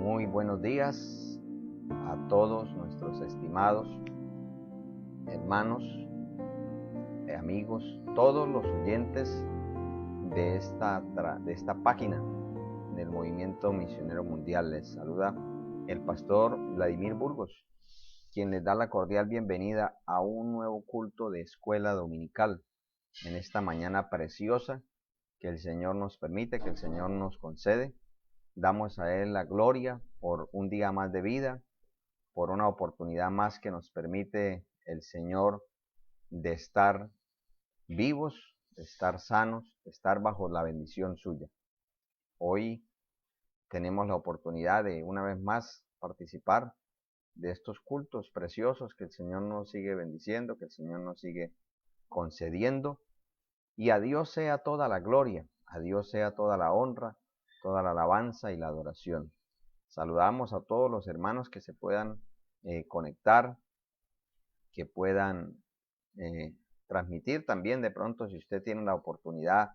Muy buenos días a todos nuestros estimados hermanos, amigos, todos los oyentes de esta página del Movimiento Misionero Mundial. Les saluda el pastor Vladimir Burgos, quien les da la cordial bienvenida a un nuevo culto de escuela dominical en esta mañana preciosa que el Señor nos permite, que el Señor nos concede. Damos a Él la gloria por un día más de vida, por una oportunidad más que nos permite el Señor de estar vivos, de estar sanos, de estar bajo la bendición suya. Hoy tenemos la oportunidad de una vez más participar de estos cultos preciosos que el Señor nos sigue bendiciendo, que el Señor nos sigue concediendo. Y a Dios sea toda la gloria, a Dios sea toda la honra, toda la alabanza y la adoración. Saludamos a todos los hermanos que se puedan conectar, que puedan transmitir también de pronto, si usted tiene la oportunidad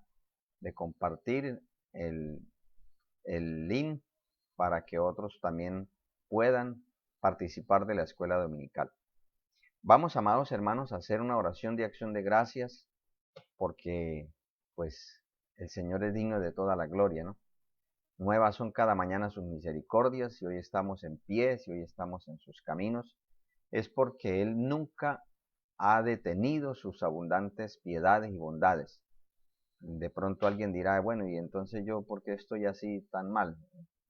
de compartir el link para que otros también puedan participar de la escuela dominical. Vamos, amados hermanos, a hacer una oración de acción de gracias porque pues el Señor es digno de toda la gloria, ¿no? Nuevas son cada mañana sus misericordias. Si hoy estamos en pie, si hoy estamos en sus caminos, es porque Él nunca ha detenido sus abundantes piedades y bondades. De pronto alguien dirá, bueno, ¿y entonces yo por qué estoy así tan mal?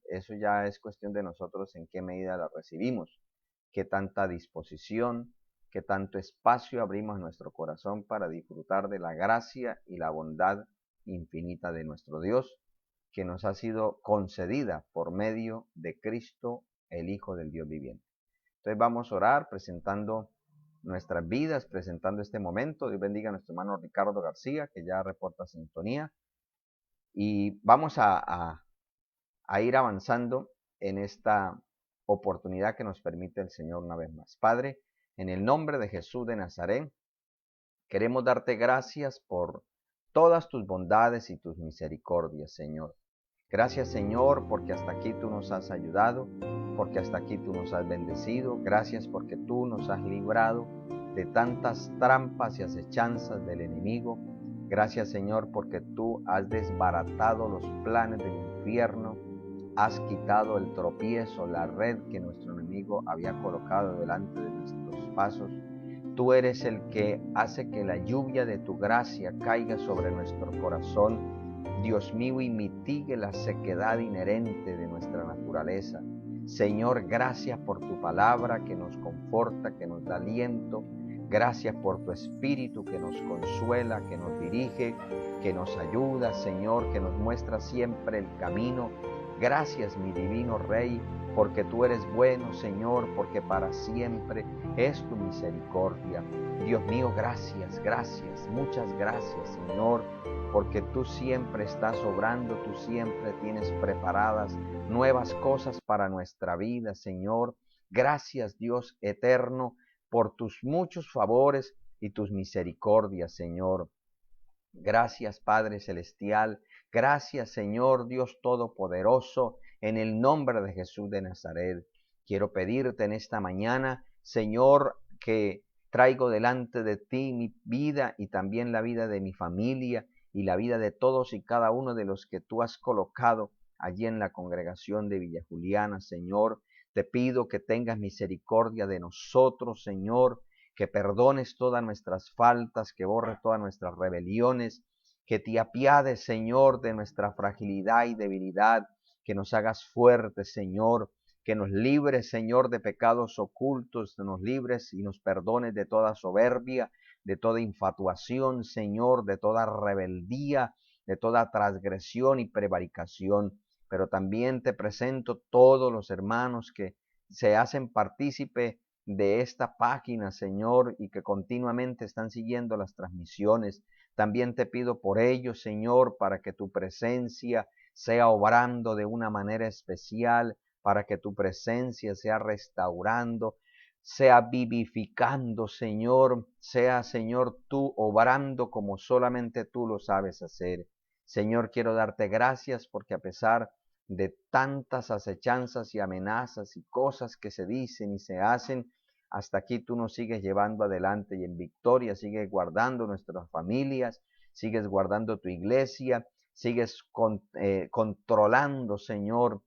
Eso ya es cuestión de nosotros en qué medida la recibimos, qué tanta disposición, qué tanto espacio abrimos en nuestro corazón para disfrutar de la gracia y la bondad infinita de nuestro Dios, que nos ha sido concedida por medio de Cristo, el Hijo del Dios viviente. Entonces vamos a orar presentando nuestras vidas, presentando este momento. Dios bendiga a nuestro hermano Ricardo García, que ya reporta sintonía. Y vamos a ir avanzando en esta oportunidad que nos permite el Señor una vez más. Padre, en el nombre de Jesús de Nazaret, queremos darte gracias por todas tus bondades y tus misericordias, Señor. Gracias, Señor, porque hasta aquí tú nos has ayudado, porque hasta aquí tú nos has bendecido. Gracias porque tú nos has librado de tantas trampas y acechanzas del enemigo. Gracias, Señor, porque tú has desbaratado los planes del infierno, has quitado el tropiezo, la red que nuestro enemigo había colocado delante de nuestros pasos. Tú eres el que hace que la lluvia de tu gracia caiga sobre nuestro corazón, Dios mío, y mitigue la sequedad inherente de nuestra naturaleza. Señor, gracias por tu palabra que nos conforta, que nos da aliento. Gracias por tu Espíritu que nos consuela, que nos dirige, que nos ayuda, Señor, que nos muestra siempre el camino. Gracias, mi divino Rey, porque tú eres bueno, Señor, porque para siempre es tu misericordia. Dios mío, gracias, muchas gracias, Señor, porque tú siempre estás obrando, tú siempre tienes preparadas nuevas cosas para nuestra vida, Señor. Gracias, Dios eterno, por tus muchos favores y tus misericordias, Señor. Gracias, Padre Celestial. Gracias, Señor Dios Todopoderoso, en el nombre de Jesús de Nazaret. Quiero pedirte en esta mañana, Señor, que traigo delante de ti mi vida y también la vida de mi familia y la vida de todos y cada uno de los que tú has colocado allí en la congregación de Villa Juliana, Señor. Te pido que tengas misericordia de nosotros, Señor, que perdones todas nuestras faltas, que borres todas nuestras rebeliones, que te apiades, Señor, de nuestra fragilidad y debilidad, que nos hagas fuertes, Señor, que nos libres, Señor, de pecados ocultos, nos libres y nos perdones de toda soberbia, de toda infatuación, Señor, de toda rebeldía, de toda transgresión y prevaricación. Pero también te presento todos los hermanos que se hacen partícipe de esta página, Señor, y que continuamente están siguiendo las transmisiones. También te pido por ellos, Señor, para que tu presencia sea obrando de una manera especial, para que tu presencia sea restaurando, sea vivificando, Señor, sea, Señor, tú obrando como solamente tú lo sabes hacer. Señor, quiero darte gracias porque a pesar de tantas acechanzas y amenazas y cosas que se dicen y se hacen. Hasta aquí tú nos sigues llevando adelante y en victoria sigues guardando nuestras familias, sigues guardando tu iglesia, sigues controlando, Señor,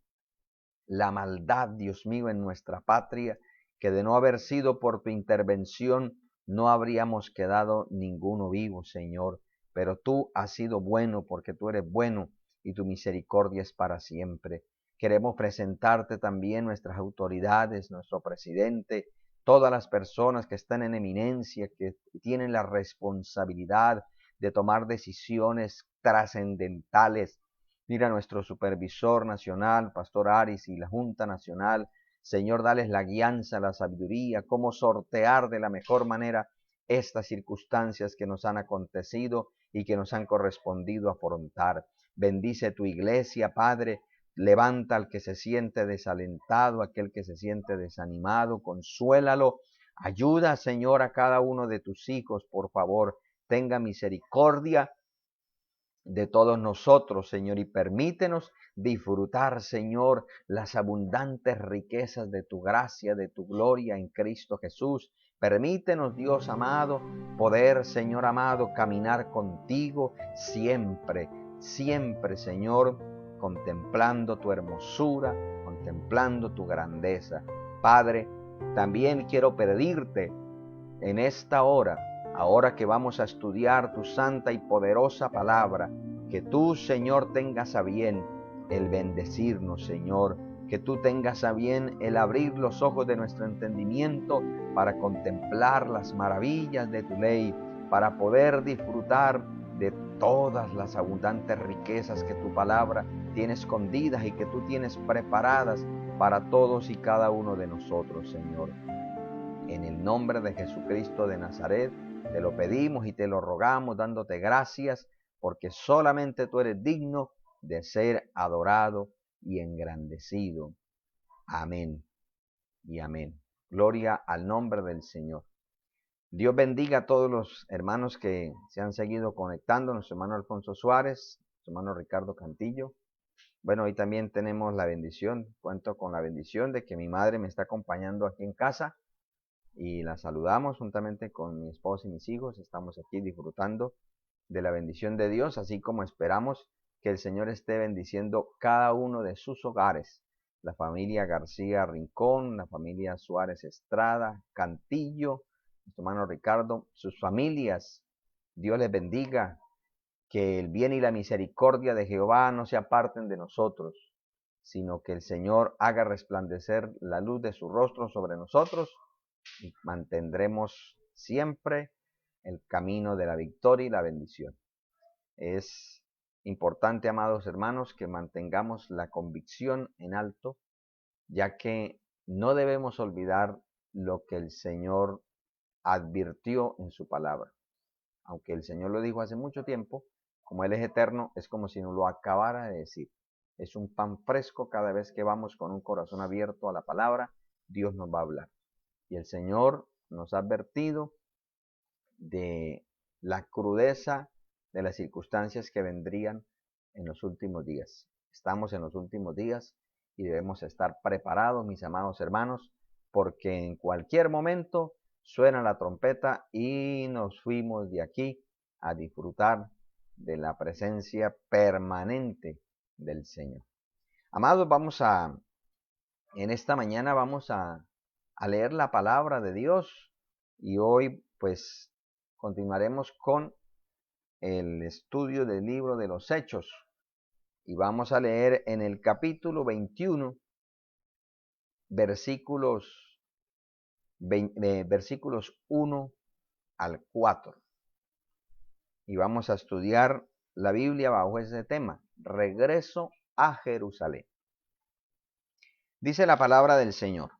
la maldad, Dios mío, en nuestra patria, que de no haber sido por tu intervención no habríamos quedado ninguno vivo, Señor. Pero tú has sido bueno porque tú eres bueno y tu misericordia es para siempre. Queremos presentarte también nuestras autoridades, nuestro presidente, todas las personas que están en eminencia, que tienen la responsabilidad de tomar decisiones trascendentales. Mira a nuestro supervisor nacional, Pastor Aris, y la Junta Nacional. Señor, dales la guianza, la sabiduría, cómo sortear de la mejor manera estas circunstancias que nos han acontecido y que nos han correspondido afrontar. Bendice tu iglesia, Padre. Levanta al que se siente desalentado, aquel que se siente desanimado, consuélalo. Ayuda, Señor, a cada uno de tus hijos, por favor. Tenga misericordia de todos nosotros, Señor, y permítenos disfrutar, Señor, las abundantes riquezas de tu gracia, de tu gloria en Cristo Jesús. Permítenos, Dios amado, poder, Señor amado, caminar contigo siempre, siempre, Señor, contemplando tu hermosura, contemplando tu grandeza. Padre, también quiero pedirte en esta hora, ahora que vamos a estudiar tu santa y poderosa palabra, que tú, Señor, tengas a bien el bendecirnos, Señor, que tú tengas a bien el abrir los ojos de nuestro entendimiento para contemplar las maravillas de tu ley, para poder disfrutar de todas las abundantes riquezas que tu palabra tiene escondidas y que tú tienes preparadas para todos y cada uno de nosotros, Señor. En el nombre de Jesucristo de Nazaret, te lo pedimos y te lo rogamos, dándote gracias, porque solamente tú eres digno de ser adorado y engrandecido. Amén y amén. Gloria al nombre del Señor. Dios bendiga a todos los hermanos que se han seguido conectando, nuestro hermano Alfonso Suárez, nuestro hermano Ricardo Cantillo. Bueno, hoy también tenemos la bendición, cuento con la bendición de que mi madre me está acompañando aquí en casa y la saludamos juntamente con mi esposa y mis hijos. Estamos aquí disfrutando de la bendición de Dios, así como esperamos que el Señor esté bendiciendo cada uno de sus hogares. La familia García Rincón, la familia Suárez Estrada, Cantillo, nuestro hermano Ricardo, sus familias. Dios les bendiga, que el bien y la misericordia de Jehová no se aparten de nosotros, sino que el Señor haga resplandecer la luz de su rostro sobre nosotros y mantendremos siempre el camino de la victoria y la bendición. Es importante, amados hermanos, que mantengamos la convicción en alto, ya que no debemos olvidar lo que el Señor advirtió en su palabra. Aunque el Señor lo dijo hace mucho tiempo, como Él es eterno, es como si nos lo acabara de decir. Es un pan fresco cada vez que vamos con un corazón abierto a la palabra, Dios nos va a hablar. Y el Señor nos ha advertido de la crudeza de las circunstancias que vendrían en los últimos días. Estamos en los últimos días y debemos estar preparados, mis amados hermanos, porque en cualquier momento suena la trompeta y nos fuimos de aquí a disfrutar de la presencia permanente del Señor. Amados, en esta mañana vamos a leer la palabra de Dios y hoy pues continuaremos con el estudio del libro de los Hechos y vamos a leer en el capítulo 21 versículos 1 al 4 y vamos a estudiar la Biblia bajo ese tema, regreso a Jerusalén. Dice la palabra del Señor: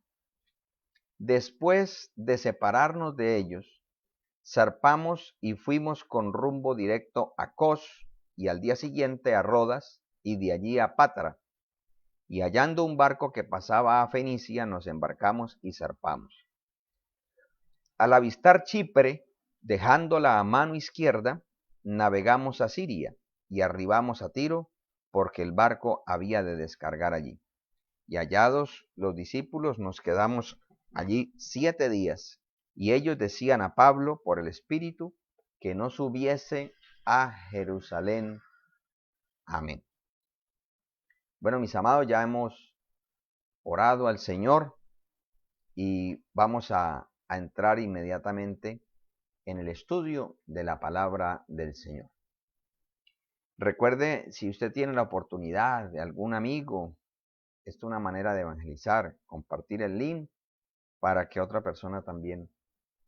después de separarnos de ellos, zarpamos y fuimos con rumbo directo a Cos y al día siguiente a Rodas y de allí a Pátara. Y hallando un barco que pasaba a Fenicia, nos embarcamos y zarpamos. Al avistar Chipre, dejándola a mano izquierda, navegamos a Siria y arribamos a Tiro, porque el barco había de descargar allí. Y hallados los discípulos, nos quedamos allí 7 días. Y ellos decían a Pablo por el Espíritu que no subiese a Jerusalén. Amén. Bueno, mis amados, ya hemos orado al Señor y vamos a entrar inmediatamente en el estudio de la palabra del Señor. Recuerde, si usted tiene la oportunidad de algún amigo, esta es una manera de evangelizar, compartir el link para que otra persona también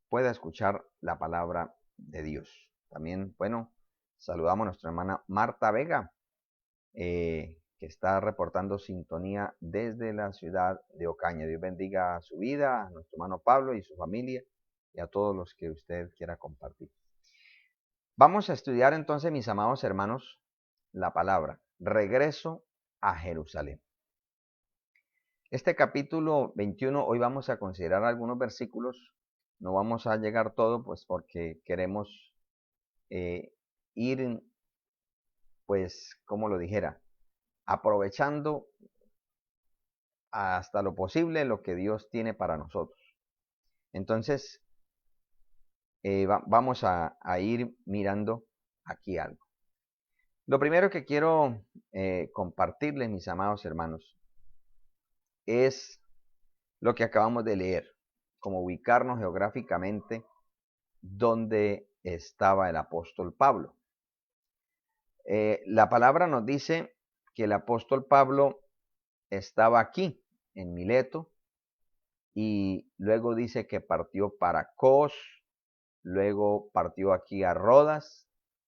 pueda escuchar la palabra de Dios. También, bueno, saludamos a nuestra hermana Marta Vega, que está reportando sintonía desde la ciudad de Ocaña. Dios bendiga su vida, a nuestro hermano Pablo y su familia, y a todos los que usted quiera compartir. Vamos a estudiar entonces, mis amados hermanos, la palabra regreso a Jerusalén. Este capítulo 21, hoy vamos a considerar algunos versículos. No vamos a llegar todo, pues porque queremos ir, pues, como lo dijera, aprovechando hasta lo posible lo que Dios tiene para nosotros. Entonces, vamos a ir mirando aquí algo. Lo primero que quiero compartirles, mis amados hermanos, es lo que acabamos de leer, como ubicarnos geográficamente donde estaba el apóstol Pablo. La palabra nos dice que el apóstol Pablo estaba aquí, en Mileto, y luego dice que partió para Cos, luego partió aquí a Rodas.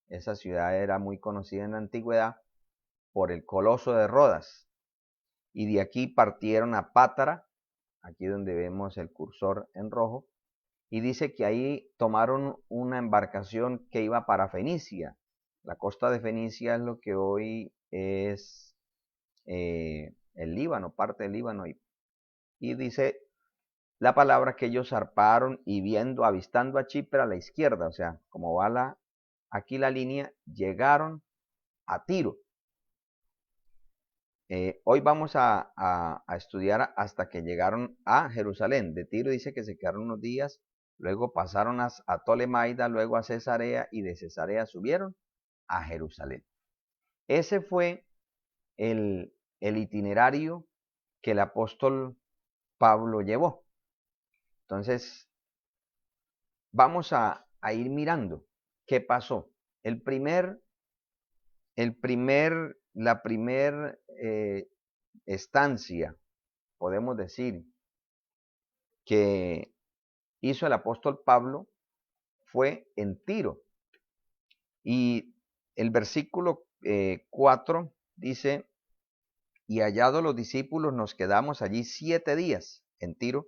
Esa ciudad era muy conocida en la antigüedad por el Coloso de Rodas, y de aquí partieron a Pátara, aquí donde vemos el cursor en rojo, y dice que ahí tomaron una embarcación que iba para Fenicia. La costa de Fenicia es lo que hoy es el Líbano, parte del Líbano, y dice la palabra que ellos zarparon y avistando a Chipre a la izquierda, o sea, como va aquí la línea, llegaron a Tiro. Hoy vamos a estudiar hasta que llegaron a Jerusalén. De Tiro dice que se quedaron unos días, luego pasaron a Tolemaida, luego a Cesarea, y de Cesarea subieron a Jerusalén. Ese fue el itinerario que el apóstol Pablo llevó. Entonces, vamos a ir mirando qué pasó. La primer estancia, podemos decir, que hizo el apóstol Pablo fue en Tiro. Y el versículo 4 dice, y hallados los discípulos nos quedamos allí 7 días en Tiro.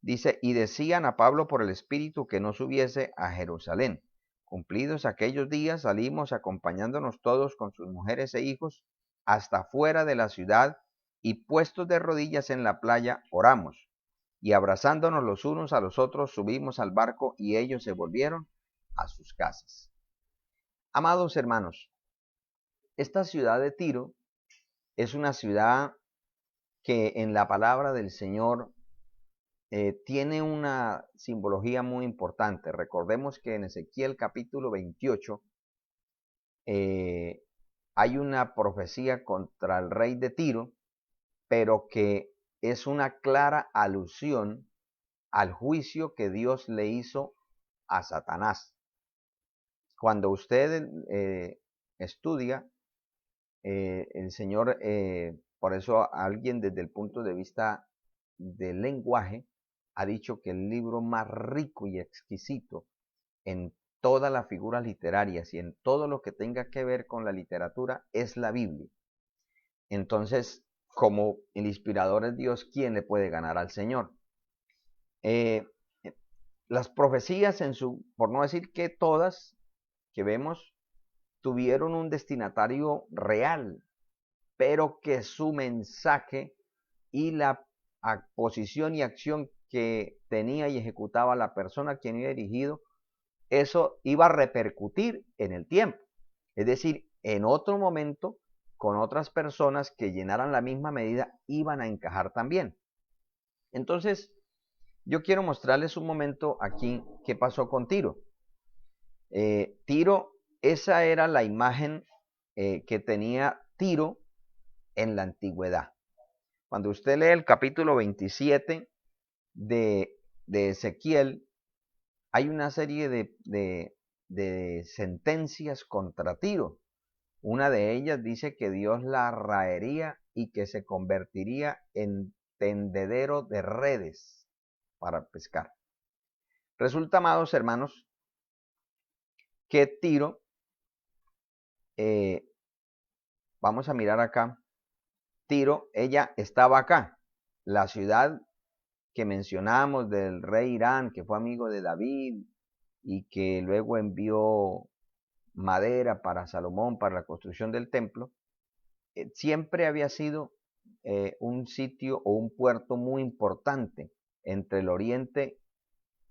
Dice, y decían a Pablo por el Espíritu que no subiese a Jerusalén. Cumplidos aquellos días, salimos acompañándonos todos con sus mujeres e hijos hasta fuera de la ciudad, y puestos de rodillas en la playa, oramos. Y abrazándonos los unos a los otros, subimos al barco y ellos se volvieron a sus casas. Amados hermanos, esta ciudad de Tiro es una ciudad que en la palabra del Señor tiene una simbología muy importante. Recordemos que en Ezequiel capítulo 28 hay una profecía contra el rey de Tiro, pero que es una clara alusión al juicio que Dios le hizo a Satanás. Cuando usted estudia, el Señor, por eso alguien desde el punto de vista del lenguaje, ha dicho que el libro más rico y exquisito en todas las figuras literarias y en todo lo que tenga que ver con la literatura es la Biblia. Entonces, como el inspirador es Dios, ¿quién le puede ganar al Señor? Las profecías, por no decir que todas, que vemos, tuvieron un destinatario real, pero que su mensaje y la posición y acción que tenía y ejecutaba la persona a quien iba dirigido, eso iba a repercutir en el tiempo. Es decir, en otro momento con otras personas que llenaran la misma medida iban a encajar también. Entonces, yo quiero mostrarles un momento aquí qué pasó con Tiro. Tiro, esa era la imagen que tenía Tiro en la antigüedad. Cuando usted lee el capítulo 27 de Ezequiel, hay una serie de sentencias contra Tiro. Una de ellas dice que Dios la raería y que se convertiría en tendedero de redes para pescar. Resulta, amados hermanos, que Tiro, vamos a mirar acá, Tiro, ella estaba acá, la ciudad que mencionamos del rey Irán, que fue amigo de David y que luego envió madera para Salomón para la construcción del templo, siempre había sido un sitio o un puerto muy importante entre el oriente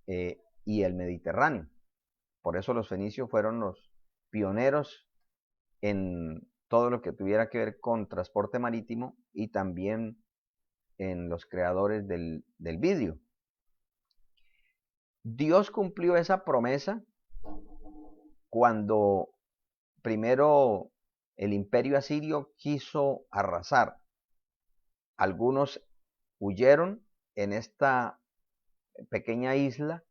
y el Mediterráneo. Por eso los fenicios fueron los pioneros en todo lo que tuviera que ver con transporte marítimo y también en los creadores del vidrio. Dios cumplió esa promesa cuando primero el imperio asirio quiso arrasar. Algunos huyeron en esta pequeña isla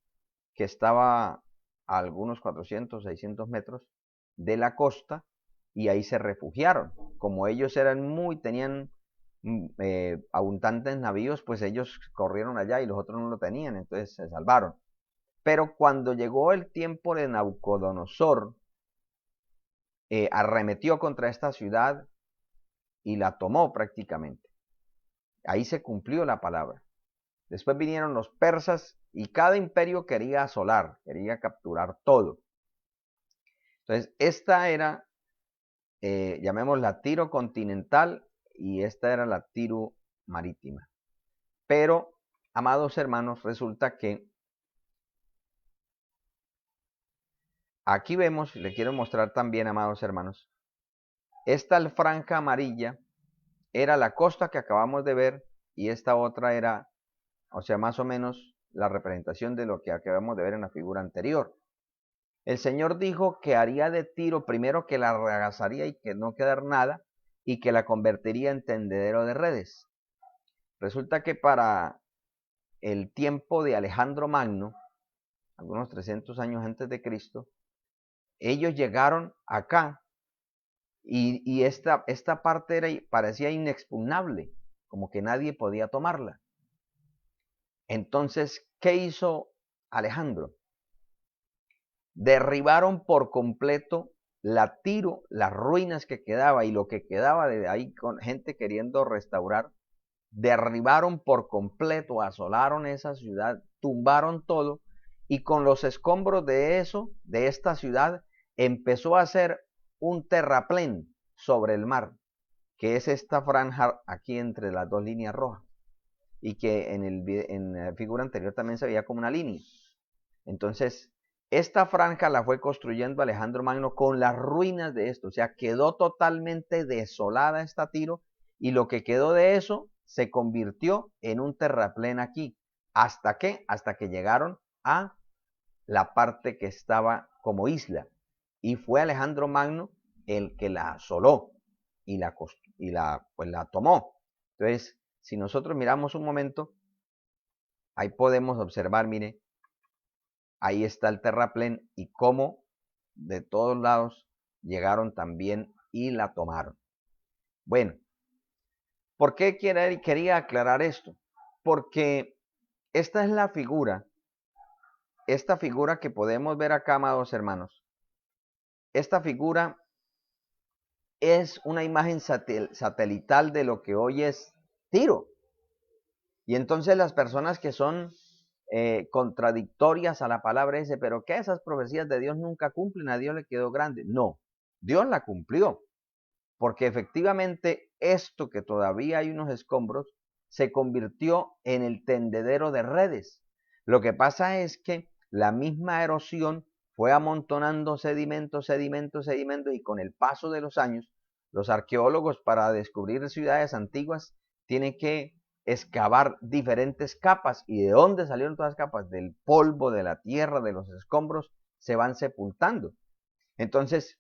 que estaba a algunos 400, 600 metros de la costa y ahí se refugiaron. Como ellos tenían abundantes navíos, pues ellos corrieron allá y los otros no lo tenían, entonces se salvaron. Pero cuando llegó el tiempo de Nabucodonosor, arremetió contra esta ciudad y la tomó prácticamente. Ahí se cumplió la palabra. Después vinieron los persas y cada imperio quería asolar, quería capturar todo. Entonces, esta era, llamémosla Tiro continental y esta era la Tiro marítima. Pero, amados hermanos, resulta que aquí vemos, le quiero mostrar también, amados hermanos, esta franja amarilla era la costa que acabamos de ver y esta otra era, o sea, más o menos la representación de lo que acabamos de ver en la figura anterior. El Señor dijo que haría de Tiro primero que la arrasaría y que no quedara nada y que la convertiría en tendedero de redes. Resulta que para el tiempo de Alejandro Magno, algunos 300 años antes de Cristo, ellos llegaron acá y esta parte parecía inexpugnable, como que nadie podía tomarla. Entonces, ¿qué hizo Alejandro? Derribaron por completo la Tiro, las ruinas que quedaba y lo que quedaba de ahí con gente queriendo restaurar. Derribaron por completo, asolaron esa ciudad, tumbaron todo y con los escombros de eso, de esta ciudad, empezó a hacer un terraplén sobre el mar, que es esta franja aquí entre las dos líneas rojas y que en la figura anterior también se veía como una línea. Entonces, esta franja la fue construyendo Alejandro Magno con las ruinas de esto, o sea, quedó totalmente desolada esta Tiro y lo que quedó de eso se convirtió en un terraplén aquí. ¿Hasta qué? Hasta que llegaron a la parte que estaba como isla y fue Alejandro Magno el que la asoló y pues la tomó. Entonces, si nosotros miramos un momento, ahí podemos observar, mire, ahí está el terraplén y cómo de todos lados llegaron también y la tomaron. Bueno, ¿por qué quería aclarar esto? Porque esta es la figura, esta figura que podemos ver acá, amados hermanos. Esta figura es una imagen satelital de lo que hoy es Tiro. Y entonces las personas que son contradictorias a la palabra dicen, pero ¿qué? Esas profecías de Dios nunca cumplen, a Dios le quedó grande. No, Dios la cumplió, porque efectivamente esto que todavía hay unos escombros se convirtió en el tendedero de redes. Lo que pasa es que la misma erosión fue amontonando sedimentos y con el paso de los años Los arqueólogos, para descubrir ciudades antiguas, tienen que excavar diferentes capas. ¿Y de dónde salieron todas las capas? Del polvo, de la tierra, de los escombros, se van sepultando. Entonces,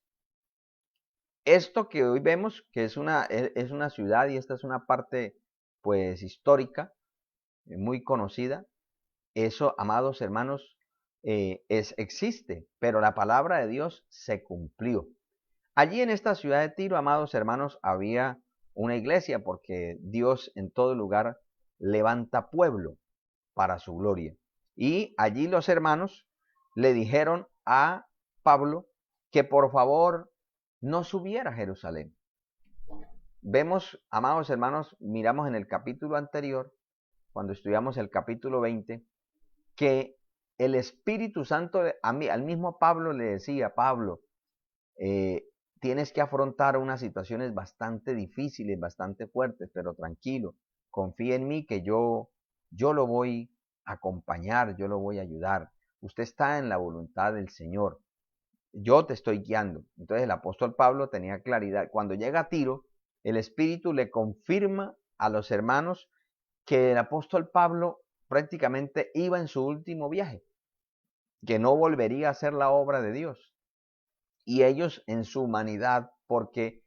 esto que hoy vemos, que es una ciudad, y esta es una parte pues histórica, muy conocida, eso, amados hermanos, existe, pero la palabra de Dios se cumplió. Allí en esta ciudad de Tiro, amados hermanos, había una iglesia, porque Dios en todo lugar levanta pueblo para su gloria. Y allí los hermanos le dijeron a Pablo que por favor no subiera a Jerusalén. Vemos, amados hermanos, miramos en el capítulo anterior, cuando estudiamos el capítulo 20, que el Espíritu Santo al mismo Pablo le decía: Pablo, tienes que afrontar unas situaciones bastante difíciles, bastante fuertes, pero tranquilo, confía en mí, que yo lo voy a acompañar, yo lo voy a ayudar. Usted está en la voluntad del Señor, yo te estoy guiando. Entonces el apóstol Pablo tenía claridad. Cuando llega a Tiro, el Espíritu le confirma a los hermanos que el apóstol Pablo prácticamente iba en su último viaje, que no volvería a hacer la obra de Dios. Y ellos en su humanidad, porque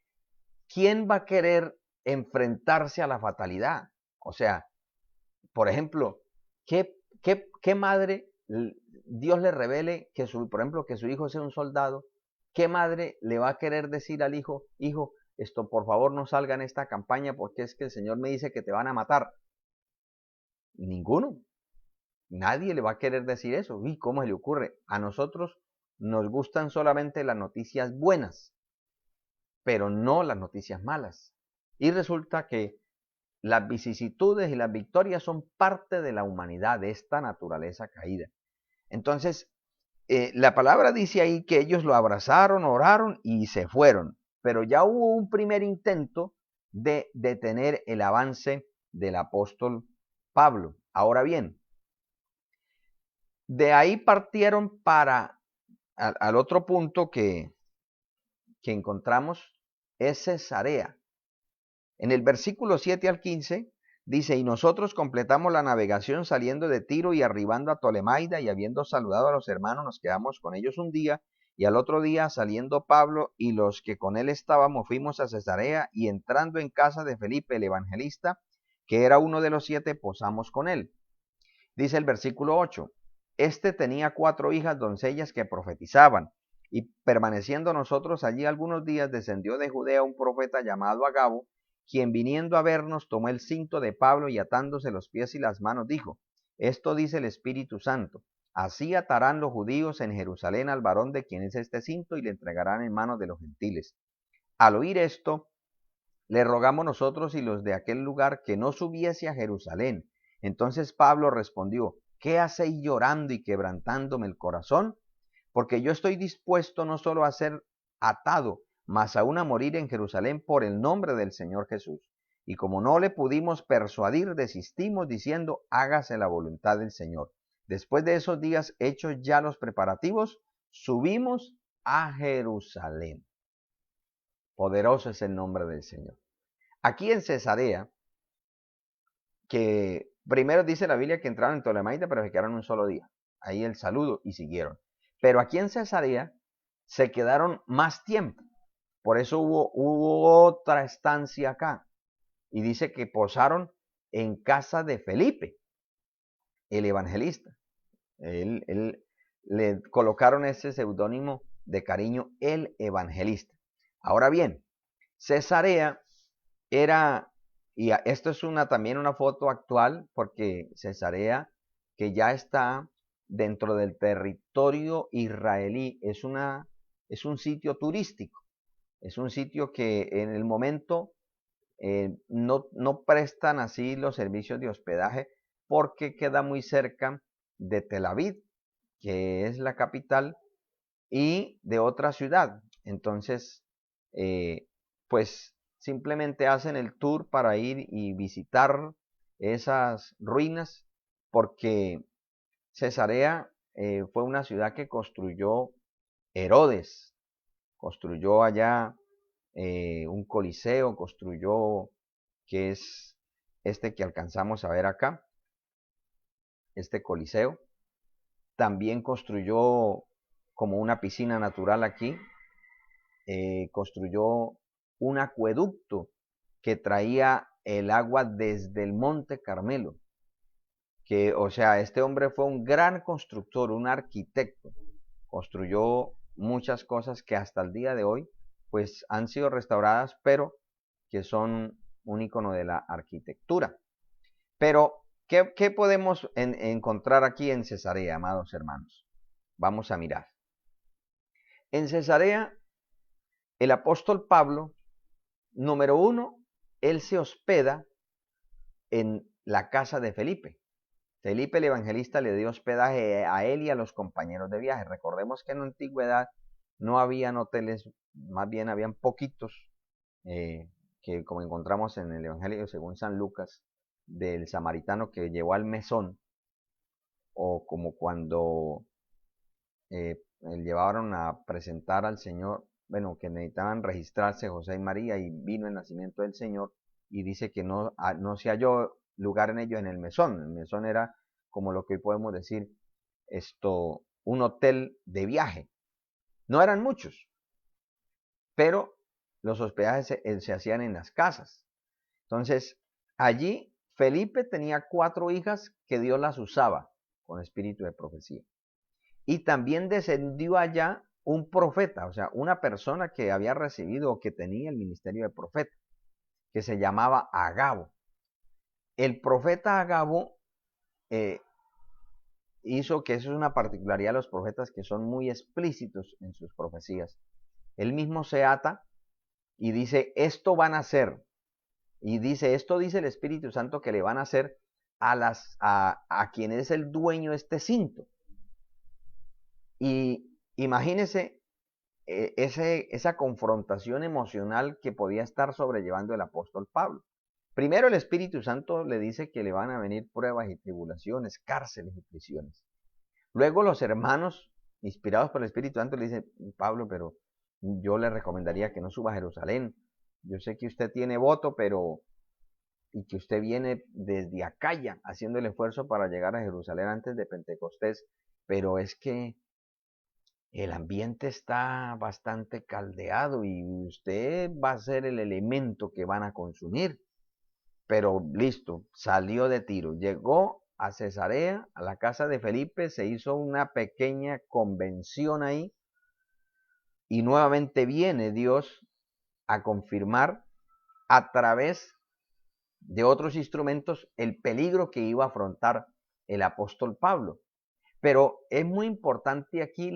¿quién va a querer enfrentarse a la fatalidad? O sea, por ejemplo, ¿qué madre Dios le revele que por ejemplo, que su hijo sea un soldado? ¿Qué madre le va a querer decir al hijo: hijo, esto por favor no salga en esta campaña porque es que el Señor me dice que te van a matar? Ninguno. Nadie le va a querer decir eso. ¿Y cómo se le ocurre? A nosotros nos gustan solamente las noticias buenas, pero no las noticias malas. Y resulta que las vicisitudes y las victorias son parte de la humanidad, de esta naturaleza caída. Entonces, la palabra dice ahí que ellos lo abrazaron, oraron y se fueron. Pero ya hubo un primer intento de detener el avance del apóstol Pablo. Ahora bien, de ahí partieron para al otro punto que encontramos, es Cesarea. En el versículo 7 al 15 dice: y nosotros completamos la navegación saliendo de Tiro y arribando a Tolemaida, y habiendo saludado a los hermanos nos quedamos con ellos un día, y al otro día saliendo Pablo y los que con él estábamos fuimos a Cesarea, y entrando en casa de Felipe el evangelista, que era uno de los 7, posamos con él. Dice el versículo 8: este tenía 4 hijas doncellas que profetizaban, y permaneciendo nosotros allí algunos días, descendió de Judea un profeta llamado Agabo, quien viniendo a vernos tomó el cinto de Pablo y atándose los pies y las manos dijo: esto dice el Espíritu Santo, así atarán los judíos en Jerusalén al varón de quien es este cinto y le entregarán en manos de los gentiles. Al oír esto, le rogamos nosotros y los de aquel lugar que no subiese a Jerusalén. Entonces Pablo respondió: ¿qué hacéis llorando y quebrantándome el corazón? Porque yo estoy dispuesto no solo a ser atado, mas aún a morir en Jerusalén por el nombre del Señor Jesús. Y como no le pudimos persuadir, desistimos diciendo: hágase la voluntad del Señor. Después de esos días, hechos ya los preparativos, subimos a Jerusalén. Poderoso es el nombre del Señor. Aquí en Cesarea, que primero dice la Biblia que entraron en Tolemaida, pero se quedaron un solo día. Ahí el saludo y siguieron. Pero aquí en Cesarea se quedaron más tiempo. Por eso hubo otra estancia acá. Y dice que posaron en casa de Felipe, el evangelista. Le colocaron ese seudónimo de cariño, el evangelista. Ahora bien, Cesarea era, y esto es también una foto actual, porque Cesarea, que ya está dentro del territorio israelí, es un sitio turístico, es un sitio que en el momento no prestan así los servicios de hospedaje, porque queda muy cerca de Tel Aviv, que es la capital, y de otra ciudad. Entonces, pues simplemente hacen el tour para ir y visitar esas ruinas, porque Cesarea fue una ciudad que construyó Herodes, construyó allá un coliseo, construyó, que es este que alcanzamos a ver acá, este coliseo. También construyó como una piscina natural aquí, construyó un acueducto que traía el agua desde el Monte Carmelo. Que, o sea, este hombre fue un gran constructor, un arquitecto. Construyó muchas cosas que hasta el día de hoy, pues han sido restauradas, pero que son un icono de la arquitectura. Pero, ¿qué podemos encontrar aquí en Cesarea, amados hermanos? Vamos a mirar. En Cesarea, el apóstol Pablo, número uno, él se hospeda en la casa de Felipe. Felipe el evangelista le dio hospedaje a él y a los compañeros de viaje. Recordemos que en la antigüedad no habían hoteles, más bien habían poquitos, que como encontramos en el Evangelio según San Lucas, del samaritano que llevó al mesón, o como cuando llevaron a presentar al Señor, bueno, que necesitaban registrarse José y María y vino el nacimiento del Señor, y dice que no se halló lugar en ellos en el mesón. El mesón era como lo que hoy podemos decir un hotel de viaje. No eran muchos, pero los hospedajes se hacían en las casas. Entonces, allí Felipe tenía 4 hijas que Dios las usaba con espíritu de profecía. Y también descendió allá un profeta, o sea, una persona que había recibido o que tenía el ministerio de profeta, que se llamaba Agabo. El profeta Agabo hizo, que eso es una particularidad de los profetas, que son muy explícitos en sus profecías. Él mismo se ata y dice, esto van a hacer. Y dice, esto dice el Espíritu Santo que le van a hacer a quien es el dueño de este cinto. Y imagínese esa confrontación emocional que podía estar sobrellevando el apóstol Pablo. Primero el Espíritu Santo le dice que le van a venir pruebas y tribulaciones, cárceles y prisiones. Luego los hermanos, inspirados por el Espíritu Santo, le dicen, Pablo, pero yo le recomendaría que no suba a Jerusalén. Yo sé que usted tiene voto, y que usted viene desde Acaya haciendo el esfuerzo para llegar a Jerusalén antes de Pentecostés, pero es que el ambiente está bastante caldeado y usted va a ser el elemento que van a consumir. Pero listo, salió de Tiro, llegó a Cesarea, a la casa de Felipe, se hizo una pequeña convención ahí y nuevamente viene Dios a confirmar a través de otros instrumentos el peligro que iba a afrontar el apóstol Pablo. Pero es muy importante aquí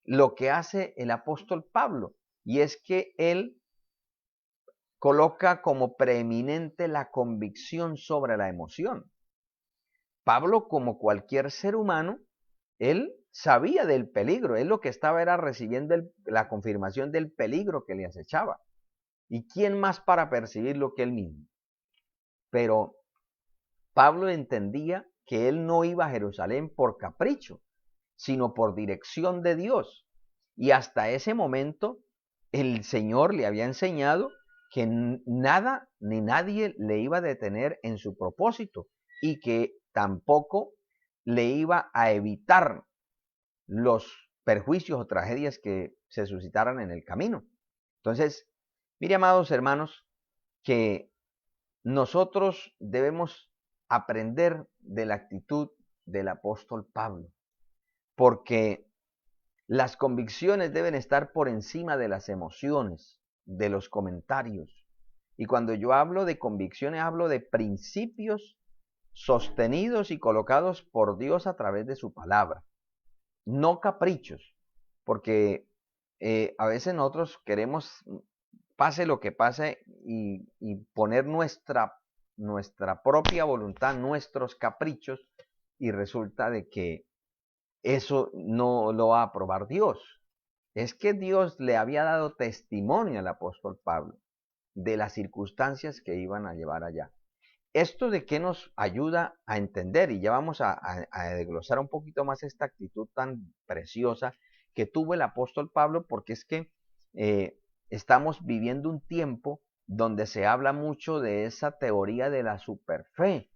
lo que hace el apóstol Pablo, y es que él coloca como preeminente la convicción sobre la emoción. Pablo, como cualquier ser humano, él sabía del peligro, él lo que estaba era recibiendo la confirmación del peligro que le acechaba. ¿Y quién más para percibirlo que él mismo? Pero Pablo entendía que él no iba a Jerusalén por capricho, sino por dirección de Dios. Y hasta ese momento el Señor le había enseñado que nada ni nadie le iba a detener en su propósito y que tampoco le iba a evitar los perjuicios o tragedias que se suscitaran en el camino. Entonces, mire, amados hermanos, que nosotros debemos aprender de la actitud del apóstol Pablo, porque las convicciones deben estar por encima de las emociones, de los comentarios. Y cuando yo hablo de convicciones, hablo de principios sostenidos y colocados por Dios a través de su palabra, no caprichos, porque a veces nosotros queremos, pase lo que pase, y poner nuestra propia voluntad, nuestros caprichos, y resulta de que eso no lo va a aprobar Dios. Es que Dios le había dado testimonio al apóstol Pablo de las circunstancias que iban a llevar allá. ¿Esto de qué nos ayuda a entender? Y ya vamos a desglosar un poquito más esta actitud tan preciosa que tuvo el apóstol Pablo, porque es que estamos viviendo un tiempo donde se habla mucho de esa teoría de la superfe,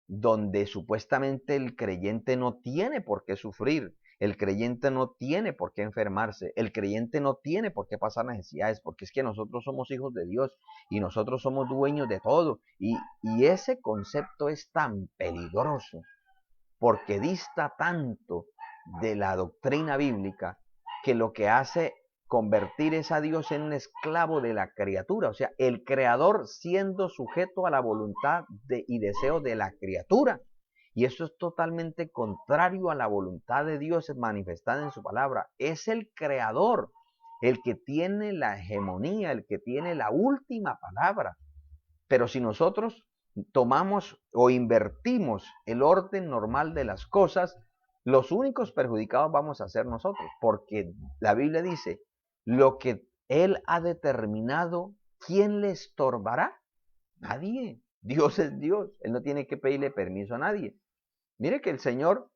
donde supuestamente el creyente no tiene por qué sufrir, el creyente no tiene por qué enfermarse, el creyente no tiene por qué pasar necesidades, porque es que nosotros somos hijos de Dios y nosotros somos dueños de todo. Y ese concepto es tan peligroso porque dista tanto de la doctrina bíblica que lo que hace convertir es a Dios en un esclavo de la criatura, o sea, el creador siendo sujeto a la voluntad y deseo de la criatura. Y eso es totalmente contrario a la voluntad de Dios manifestada en su palabra. Es el creador el que tiene la hegemonía, el que tiene la última palabra. Pero si nosotros tomamos o invertimos el orden normal de las cosas, los únicos perjudicados vamos a ser nosotros, porque la Biblia dice, lo que Él ha determinado, ¿quién le estorbará? Nadie. Dios es Dios, Él no tiene que pedirle permiso a nadie. Mire que el Señor,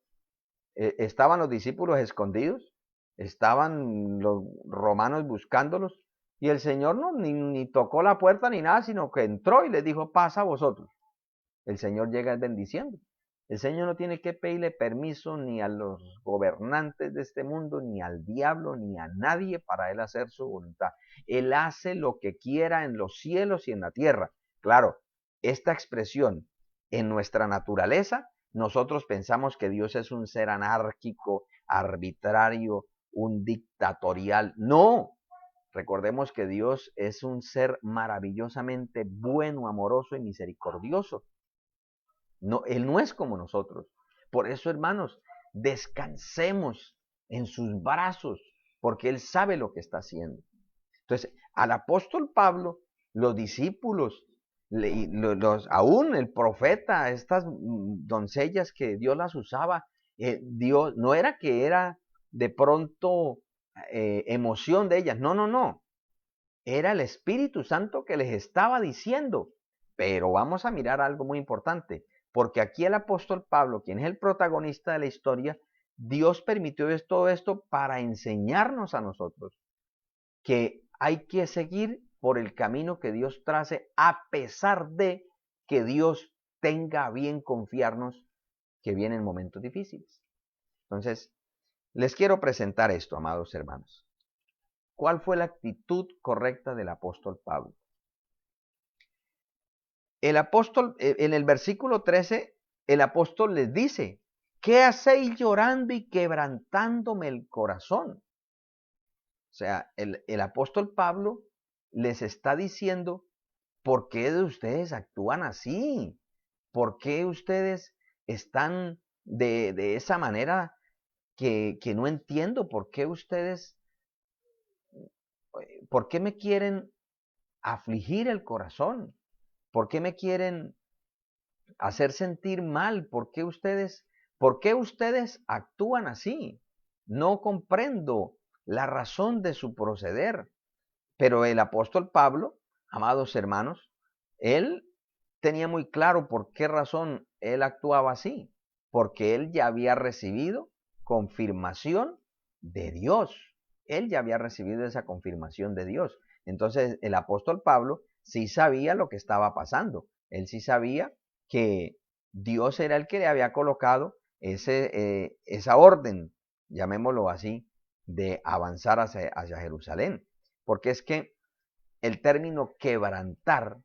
estaban los discípulos escondidos, estaban los romanos buscándolos, y el Señor no ni tocó la puerta ni nada, sino que entró y les dijo, pasa a vosotros. El Señor llega bendiciendo. El Señor no tiene que pedirle permiso ni a los gobernantes de este mundo, ni al diablo, ni a nadie para Él hacer su voluntad. Él hace lo que quiera en los cielos y en la tierra. Claro, esta expresión en nuestra naturaleza, nosotros pensamos que Dios es un ser anárquico, arbitrario, un dictatorial. No, recordemos que Dios es un ser maravillosamente bueno, amoroso y misericordioso. No, Él no es como nosotros. Por eso, hermanos, descansemos en sus brazos, porque Él sabe lo que está haciendo. Entonces, al apóstol Pablo, los discípulos, aún el profeta, estas doncellas que Dios las usaba, Dios no era que era de pronto emoción de ellas, no. Era el Espíritu Santo que les estaba diciendo. Pero vamos a mirar algo muy importante, porque aquí el apóstol Pablo, quien es el protagonista de la historia, Dios permitió todo esto para enseñarnos a nosotros que hay que seguir por el camino que Dios trace, a pesar de que Dios tenga a bien confiarnos que vienen momentos difíciles. Entonces, les quiero presentar esto, amados hermanos. ¿Cuál fue la actitud correcta del apóstol Pablo? El apóstol, en el versículo 13, el apóstol les dice, ¿qué hacéis llorando y quebrantándome el corazón? O sea, el apóstol Pablo les está diciendo, ¿por qué ustedes actúan así? ¿Por qué ustedes están de esa manera que no entiendo? ¿Por qué ustedes, por qué me quieren afligir el corazón? ¿Por qué me quieren hacer sentir mal? ¿Por qué ustedes actúan así? No comprendo la razón de su proceder. Pero el apóstol Pablo, amados hermanos, él tenía muy claro por qué razón él actuaba así. Porque él ya había recibido confirmación de Dios. Él ya había recibido esa confirmación de Dios. Entonces el apóstol Pablo sí sabía lo que estaba pasando. Él sí sabía que Dios era el que le había colocado esa orden, llamémoslo así, de avanzar hacia Jerusalén. Porque es que el término quebrantar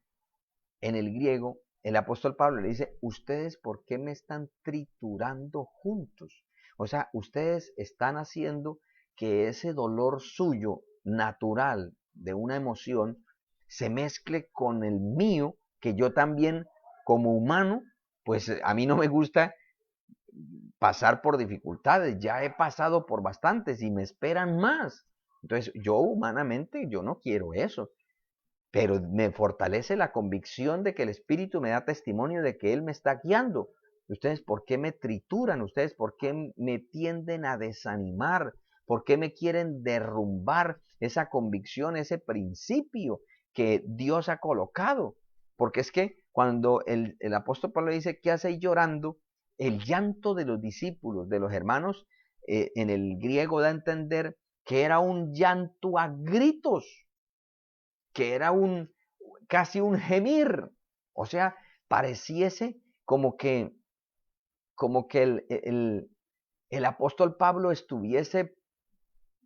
en el griego, el apóstol Pablo le dice, ustedes ¿por qué me están triturando juntos? O sea, ustedes están haciendo que ese dolor suyo natural de una emoción se mezcle con el mío, que yo también como humano, pues a mí no me gusta pasar por dificultades, ya he pasado por bastantes y me esperan más. Entonces yo humanamente, yo no quiero eso, pero me fortalece la convicción de que el Espíritu me da testimonio de que Él me está guiando. ¿Ustedes por qué me trituran? ¿Ustedes por qué me tienden a desanimar? ¿Por qué me quieren derrumbar esa convicción, ese principio que Dios ha colocado? Porque es que cuando el apóstol Pablo dice, ¿qué hacéis llorando? El llanto de los discípulos, de los hermanos, en el griego da a entender que era un llanto a gritos. que era casi un gemir. O sea, pareciese como que el apóstol Pablo estuviese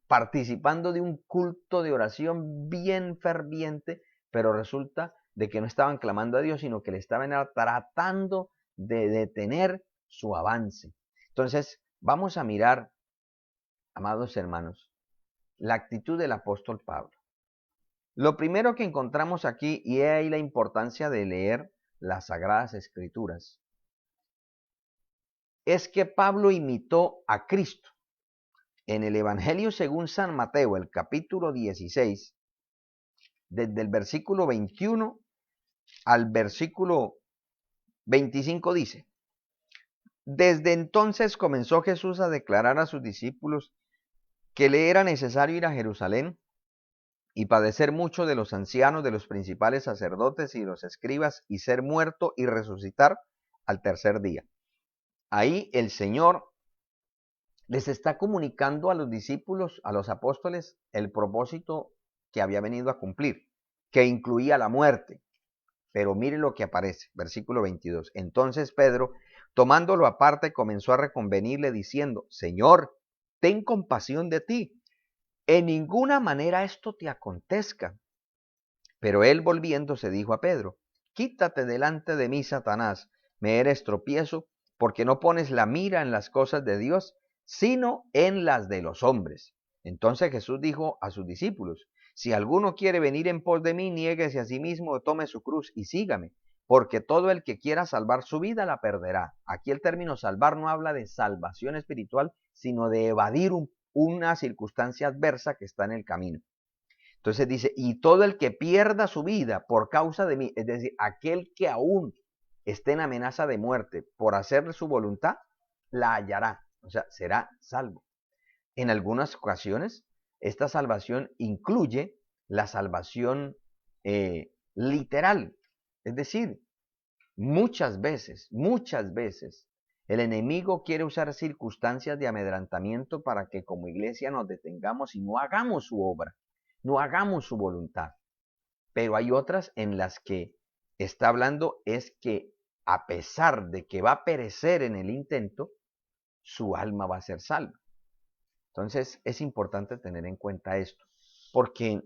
participando de un culto de oración bien ferviente, pero resulta de que no estaban clamando a Dios, sino que le estaban tratando de detener su avance. Entonces, vamos a mirar, amados hermanos, la actitud del apóstol Pablo. Lo primero que encontramos aquí, y es ahí la importancia de leer las Sagradas Escrituras, es que Pablo imitó a Cristo. En el Evangelio según San Mateo, el capítulo 16, desde el versículo 21 al versículo 25 dice: Desde entonces comenzó Jesús a declarar a sus discípulos que le era necesario ir a Jerusalén y padecer mucho de los ancianos, de los principales sacerdotes y de los escribas, y ser muerto y resucitar al tercer día. Ahí el Señor les está comunicando a los discípulos, a los apóstoles, el propósito que había venido a cumplir, que incluía la muerte. Pero mire lo que aparece, versículo 22. Entonces Pedro, tomándolo aparte, comenzó a reconvenirle diciendo: Señor, ten compasión de ti. En ninguna manera esto te acontezca. Pero él, volviéndose, dijo a Pedro: Quítate delante de mí, Satanás, me eres tropiezo, porque no pones la mira en las cosas de Dios, sino en las de los hombres. Entonces Jesús dijo a sus discípulos: Si alguno quiere venir en pos de mí, niéguese a sí mismo, tome su cruz y sígame, porque todo el que quiera salvar su vida la perderá. Aquí el término salvar no habla de salvación espiritual, sino de evadir una circunstancia adversa que está en el camino. Entonces dice: y todo el que pierda su vida por causa de mí, es decir, aquel que aún esté en amenaza de muerte por hacer su voluntad, la hallará, o sea, será salvo. En algunas ocasiones, esta salvación incluye la salvación literal, es decir, muchas veces, el enemigo quiere usar circunstancias de amedrentamiento para que como iglesia nos detengamos y no hagamos su obra, no hagamos su voluntad. Pero hay otras en las que está hablando es que a pesar de que va a perecer en el intento, su alma va a ser salva. Entonces es importante tener en cuenta esto, porque,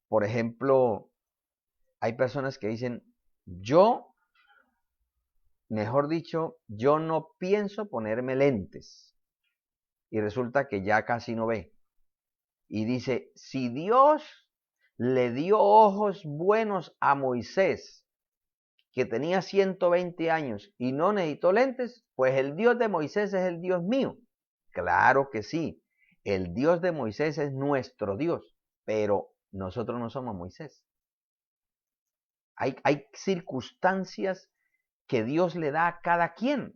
por ejemplo, hay personas que dicen: mejor dicho, yo no pienso ponerme lentes, y resulta que ya casi no ve. Y dice: si Dios le dio ojos buenos a Moisés, que tenía 120 años y no necesitó lentes, pues el Dios de Moisés es el Dios mío. Claro que sí, el Dios de Moisés es nuestro Dios, pero nosotros no somos Moisés. Hay circunstancias que Dios le da a cada quien.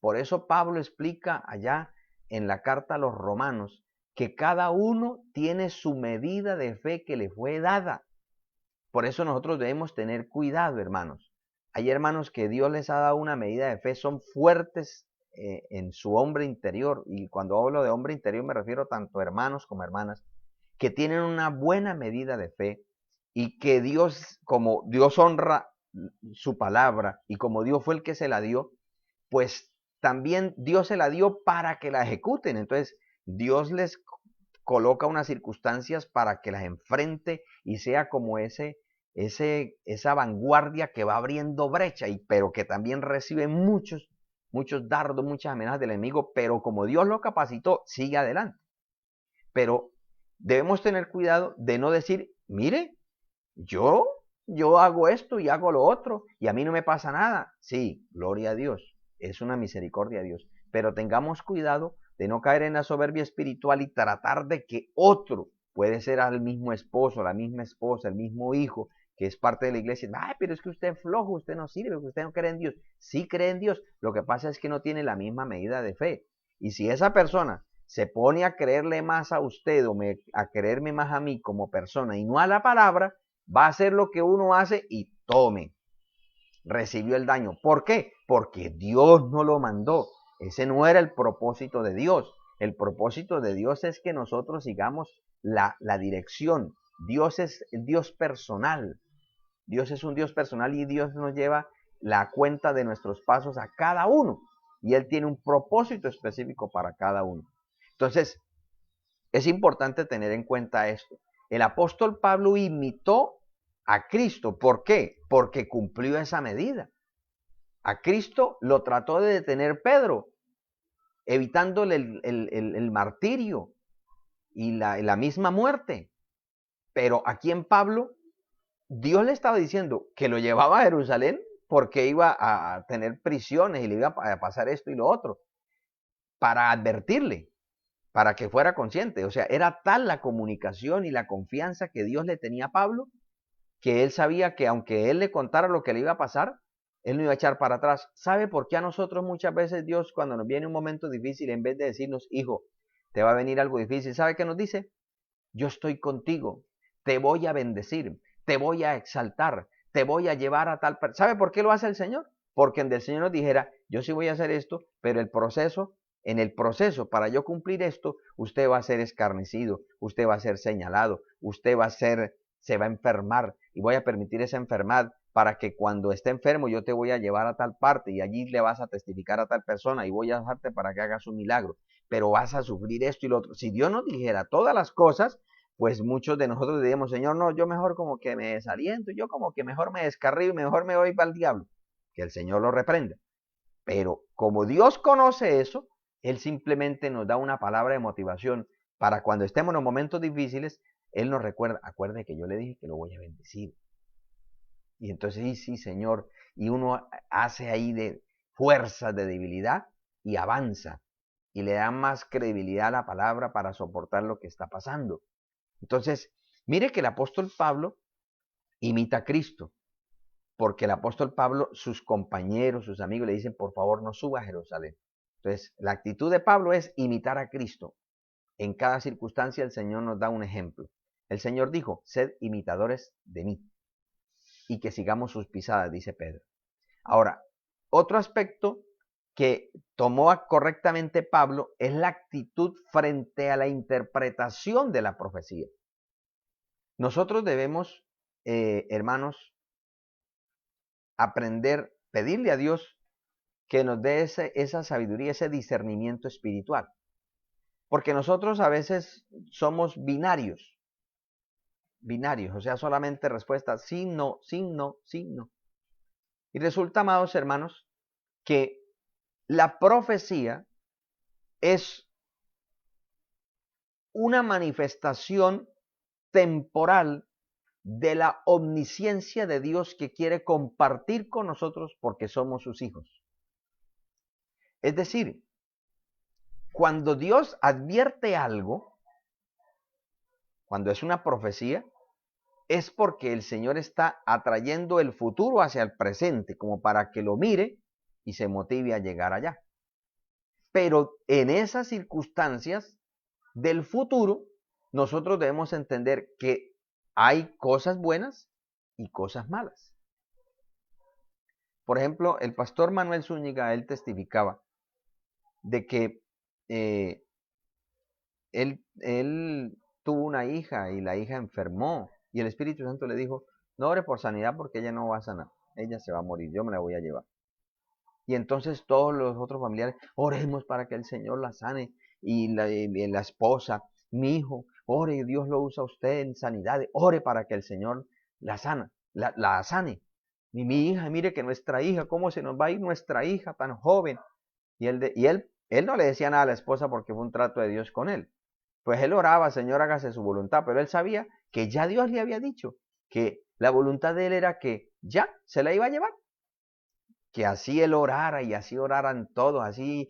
Por eso Pablo explica allá en la carta a los romanos que cada uno tiene su medida de fe que le fue dada. Por eso nosotros debemos tener cuidado, hermanos. Hay hermanos que Dios les ha dado una medida de fe, son fuertes en su hombre interior. Y cuando hablo de hombre interior me refiero tanto a hermanos como a hermanas, que tienen una buena medida de fe y que Dios, como Dios honra su palabra y como Dios fue el que se la dio, pues también Dios se la dio para que la ejecuten. Entonces Dios les coloca unas circunstancias para que las enfrente y sea como esa vanguardia que va abriendo brecha, pero que también recibe muchos dardos, muchas amenazas del enemigo, pero como Dios lo capacitó, sigue adelante. Pero debemos tener cuidado de no decir: mire, yo hago esto y hago lo otro y a mí no me pasa nada. Sí, gloria a Dios, es una misericordia de Dios, pero tengamos cuidado de no caer en la soberbia espiritual y tratar de que otro, puede ser al mismo esposo, la misma esposa, el mismo hijo, que es parte de la iglesia: ay, pero es que usted es flojo, usted no sirve, usted no cree en Dios. Sí cree en Dios, lo que pasa es que no tiene la misma medida de fe. Y si esa persona se pone a creerle más a usted o a creerme más a mí como persona y no a la palabra, va a hacer lo que uno hace y tome, recibió el daño. ¿Por qué? Porque Dios no lo mandó. Ese no era el propósito de Dios. El propósito de Dios es que nosotros sigamos la dirección Dios es Dios personal. Dios es un Dios personal y Dios nos lleva la cuenta de nuestros pasos a cada uno. Y Él tiene un propósito específico para cada uno. Entonces, es importante tener en cuenta esto. El apóstol Pablo imitó a Cristo. ¿Por qué? Porque cumplió esa medida. A Cristo lo trató de detener Pedro, evitándole el martirio y la misma muerte. Pero aquí en Pablo, Dios le estaba diciendo que lo llevaba a Jerusalén porque iba a tener prisiones y le iba a pasar esto y lo otro, para advertirle, para que fuera consciente. O sea, era tal la comunicación y la confianza que Dios le tenía a Pablo, que él sabía que aunque él le contara lo que le iba a pasar, él no iba a echar para atrás. ¿Sabe por qué a nosotros muchas veces Dios, cuando nos viene un momento difícil, en vez de decirnos, hijo, te va a venir algo difícil, ¿sabe qué nos dice? Yo estoy contigo, te voy a bendecir, te voy a exaltar, te voy a llevar a tal... ¿Sabe por qué lo hace el Señor? Porque el Señor nos dijera, yo sí voy a hacer esto, pero en el proceso, para yo cumplir esto, usted va a ser escarnecido, usted va a ser señalado, usted se va a enfermar y voy a permitir esa enfermedad para que cuando esté enfermo yo te voy a llevar a tal parte y allí le vas a testificar a tal persona y voy a dejarte para que hagas un milagro, pero vas a sufrir esto y lo otro. Si Dios nos dijera todas las cosas, pues muchos de nosotros diríamos, Señor, no, yo mejor como que me desaliento, yo como que mejor me descarrío, mejor me voy para el diablo, que el Señor lo reprenda. Pero como Dios conoce eso, Él simplemente nos da una palabra de motivación para cuando estemos en los momentos difíciles, Él nos recuerda, acuerde que yo le dije que lo voy a bendecir. Y entonces, sí, sí, Señor, y uno hace ahí de fuerzas de debilidad y avanza y le da más credibilidad a la palabra para soportar lo que está pasando. Entonces, mire que el apóstol Pablo imita a Cristo, porque el apóstol Pablo, sus compañeros, sus amigos le dicen, por favor, no suba a Jerusalén. Entonces, la actitud de Pablo es imitar a Cristo. En cada circunstancia el Señor nos da un ejemplo. El Señor dijo, sed imitadores de mí y que sigamos sus pisadas, dice Pedro. Ahora, otro aspecto que tomó correctamente Pablo es la actitud frente a la interpretación de la profecía. Nosotros debemos, hermanos, aprender, pedirle a Dios que nos dé esa sabiduría, ese discernimiento espiritual. Porque nosotros a veces somos binarios, o sea, solamente respuestas sí, no, sí, no, sí, no. Y resulta, amados hermanos, que la profecía es una manifestación temporal de la omnisciencia de Dios que quiere compartir con nosotros porque somos sus hijos. Es decir, cuando Dios advierte algo, cuando es una profecía, es porque el Señor está atrayendo el futuro hacia el presente, como para que lo mire y se motive a llegar allá. Pero en esas circunstancias del futuro, nosotros debemos entender que hay cosas buenas y cosas malas. Por ejemplo, el pastor Manuel Zúñiga, él testificaba de que él tuvo una hija y la hija enfermó y el Espíritu Santo le dijo, no ore por sanidad porque ella no va a sanar, ella se va a morir, yo me la voy a llevar. Y entonces todos los otros familiares, oremos para que el Señor la sane. Y la esposa, mi hijo, ore, Dios lo usa a usted en sanidad, ore para que el Señor la sane. Y mi hija, mire que nuestra hija, ¿cómo se nos va a ir nuestra hija tan joven? Y él no le decía nada a la esposa porque fue un trato de Dios con él. Pues él oraba, Señor, hágase su voluntad, pero él sabía que ya Dios le había dicho que la voluntad de él era que ya se la iba a llevar. Que así él orara y así oraran todos, así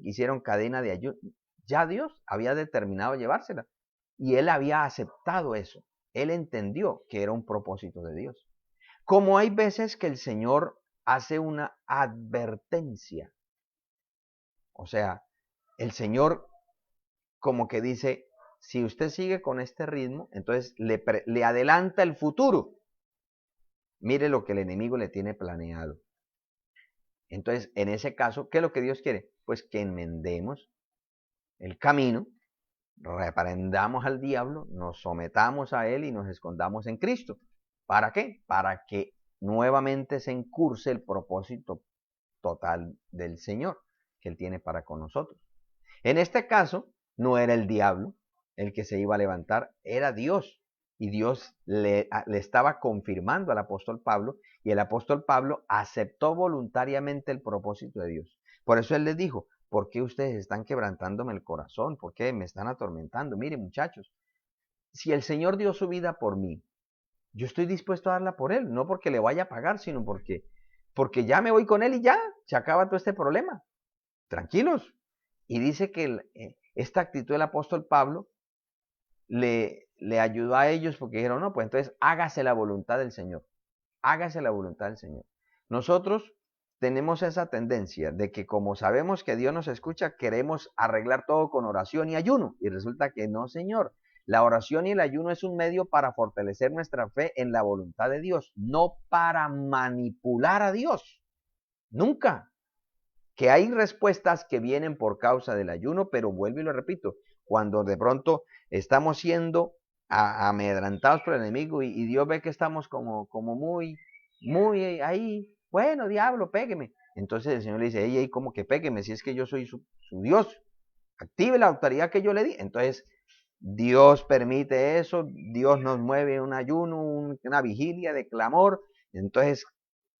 hicieron cadena de ayuno. Ya Dios había determinado llevársela y él había aceptado eso. Él entendió que era un propósito de Dios. Como hay veces que el Señor hace una advertencia. O sea, el Señor como que dice, si usted sigue con este ritmo, entonces le adelanta el futuro. Mire lo que el enemigo le tiene planeado. Entonces, en ese caso, ¿qué es lo que Dios quiere? Pues que enmendemos el camino reprendamos al diablo, nos sometamos a él y nos escondamos en Cristo. ¿Para qué? Para que nuevamente se encurse el propósito total del Señor que Él tiene para con nosotros. En este caso, no era el diablo el que se iba a levantar, era Dios. Y Dios le estaba confirmando al apóstol Pablo, y el apóstol Pablo aceptó voluntariamente el propósito de Dios. Por eso él les dijo, ¿por qué ustedes están quebrantándome el corazón? ¿Por qué me están atormentando? Miren, muchachos, si el Señor dio su vida por mí, yo estoy dispuesto a darla por Él, no porque le vaya a pagar, sino porque ya me voy con Él y ya, se acaba todo este problema. Tranquilos. Y dice que esta actitud del apóstol Pablo le ayudó a ellos porque dijeron, no, pues entonces hágase la voluntad del Señor. Hágase la voluntad del Señor. Nosotros tenemos esa tendencia de que como sabemos que Dios nos escucha, queremos arreglar todo con oración y ayuno. Y resulta que no, Señor. La oración y el ayuno es un medio para fortalecer nuestra fe en la voluntad de Dios, no para manipular a Dios. Nunca. Que hay respuestas que vienen por causa del ayuno, pero vuelvo y lo repito, cuando de pronto estamos siendo amedrantados por el enemigo y Dios ve que estamos como muy ahí, bueno, diablo, pégueme. Entonces el Señor le dice, ey, ¿cómo que pégueme? Si es que yo soy su Dios, active la autoridad que yo le di. Entonces Dios permite eso, Dios nos mueve un ayuno, una vigilia de clamor. Entonces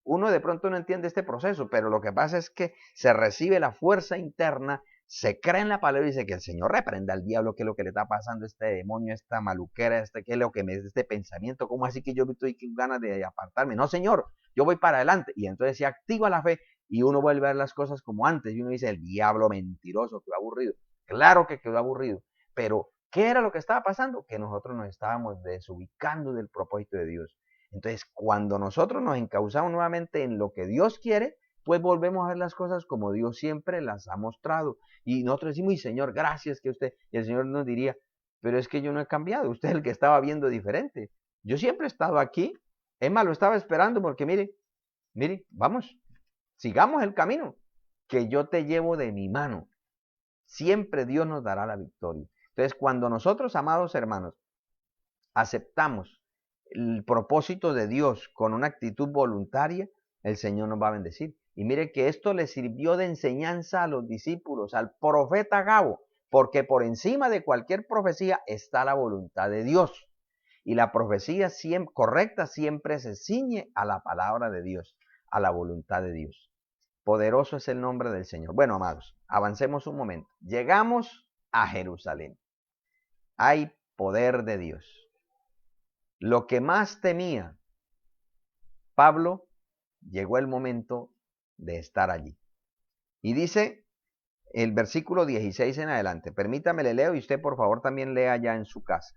uno de pronto no entiende este proceso, pero lo que pasa es que se recibe la fuerza interna, se cree en la palabra y dice que el Señor reprenda al diablo, qué es lo que le está pasando a este demonio, a esta maluquera, qué es lo que me es este pensamiento, cómo así que yo estoy con ganas de apartarme. No, Señor, yo voy para adelante. Y entonces se activa la fe y uno vuelve a ver las cosas como antes y uno dice, el diablo mentiroso, quedó aburrido. Claro que quedó aburrido, pero ¿qué era lo que estaba pasando? Que nosotros nos estábamos desubicando del propósito de Dios. Entonces, cuando nosotros nos encauzamos nuevamente en lo que Dios quiere, pues volvemos a ver las cosas como Dios siempre las ha mostrado. Y nosotros decimos, y Señor, gracias que usted, y el Señor nos diría, pero es que yo no he cambiado, usted es el que estaba viendo diferente. Yo siempre he estado aquí, es más, lo estaba esperando porque mire, vamos, sigamos el camino, que yo te llevo de mi mano. Siempre Dios nos dará la victoria. Entonces, cuando nosotros, amados hermanos, aceptamos el propósito de Dios con una actitud voluntaria, el Señor nos va a bendecir. Y mire que esto le sirvió de enseñanza a los discípulos, al profeta Gabo, porque por encima de cualquier profecía está la voluntad de Dios. Y la profecía correcta siempre se ciñe a la palabra de Dios, a la voluntad de Dios. Poderoso es el nombre del Señor. Bueno, amados, avancemos un momento. Llegamos a Jerusalén. Hay poder de Dios. Lo que más temía Pablo, llegó el momento de estar allí. Y dice el versículo 16 en adelante, permítame le leo y usted por favor también lea ya en su casa.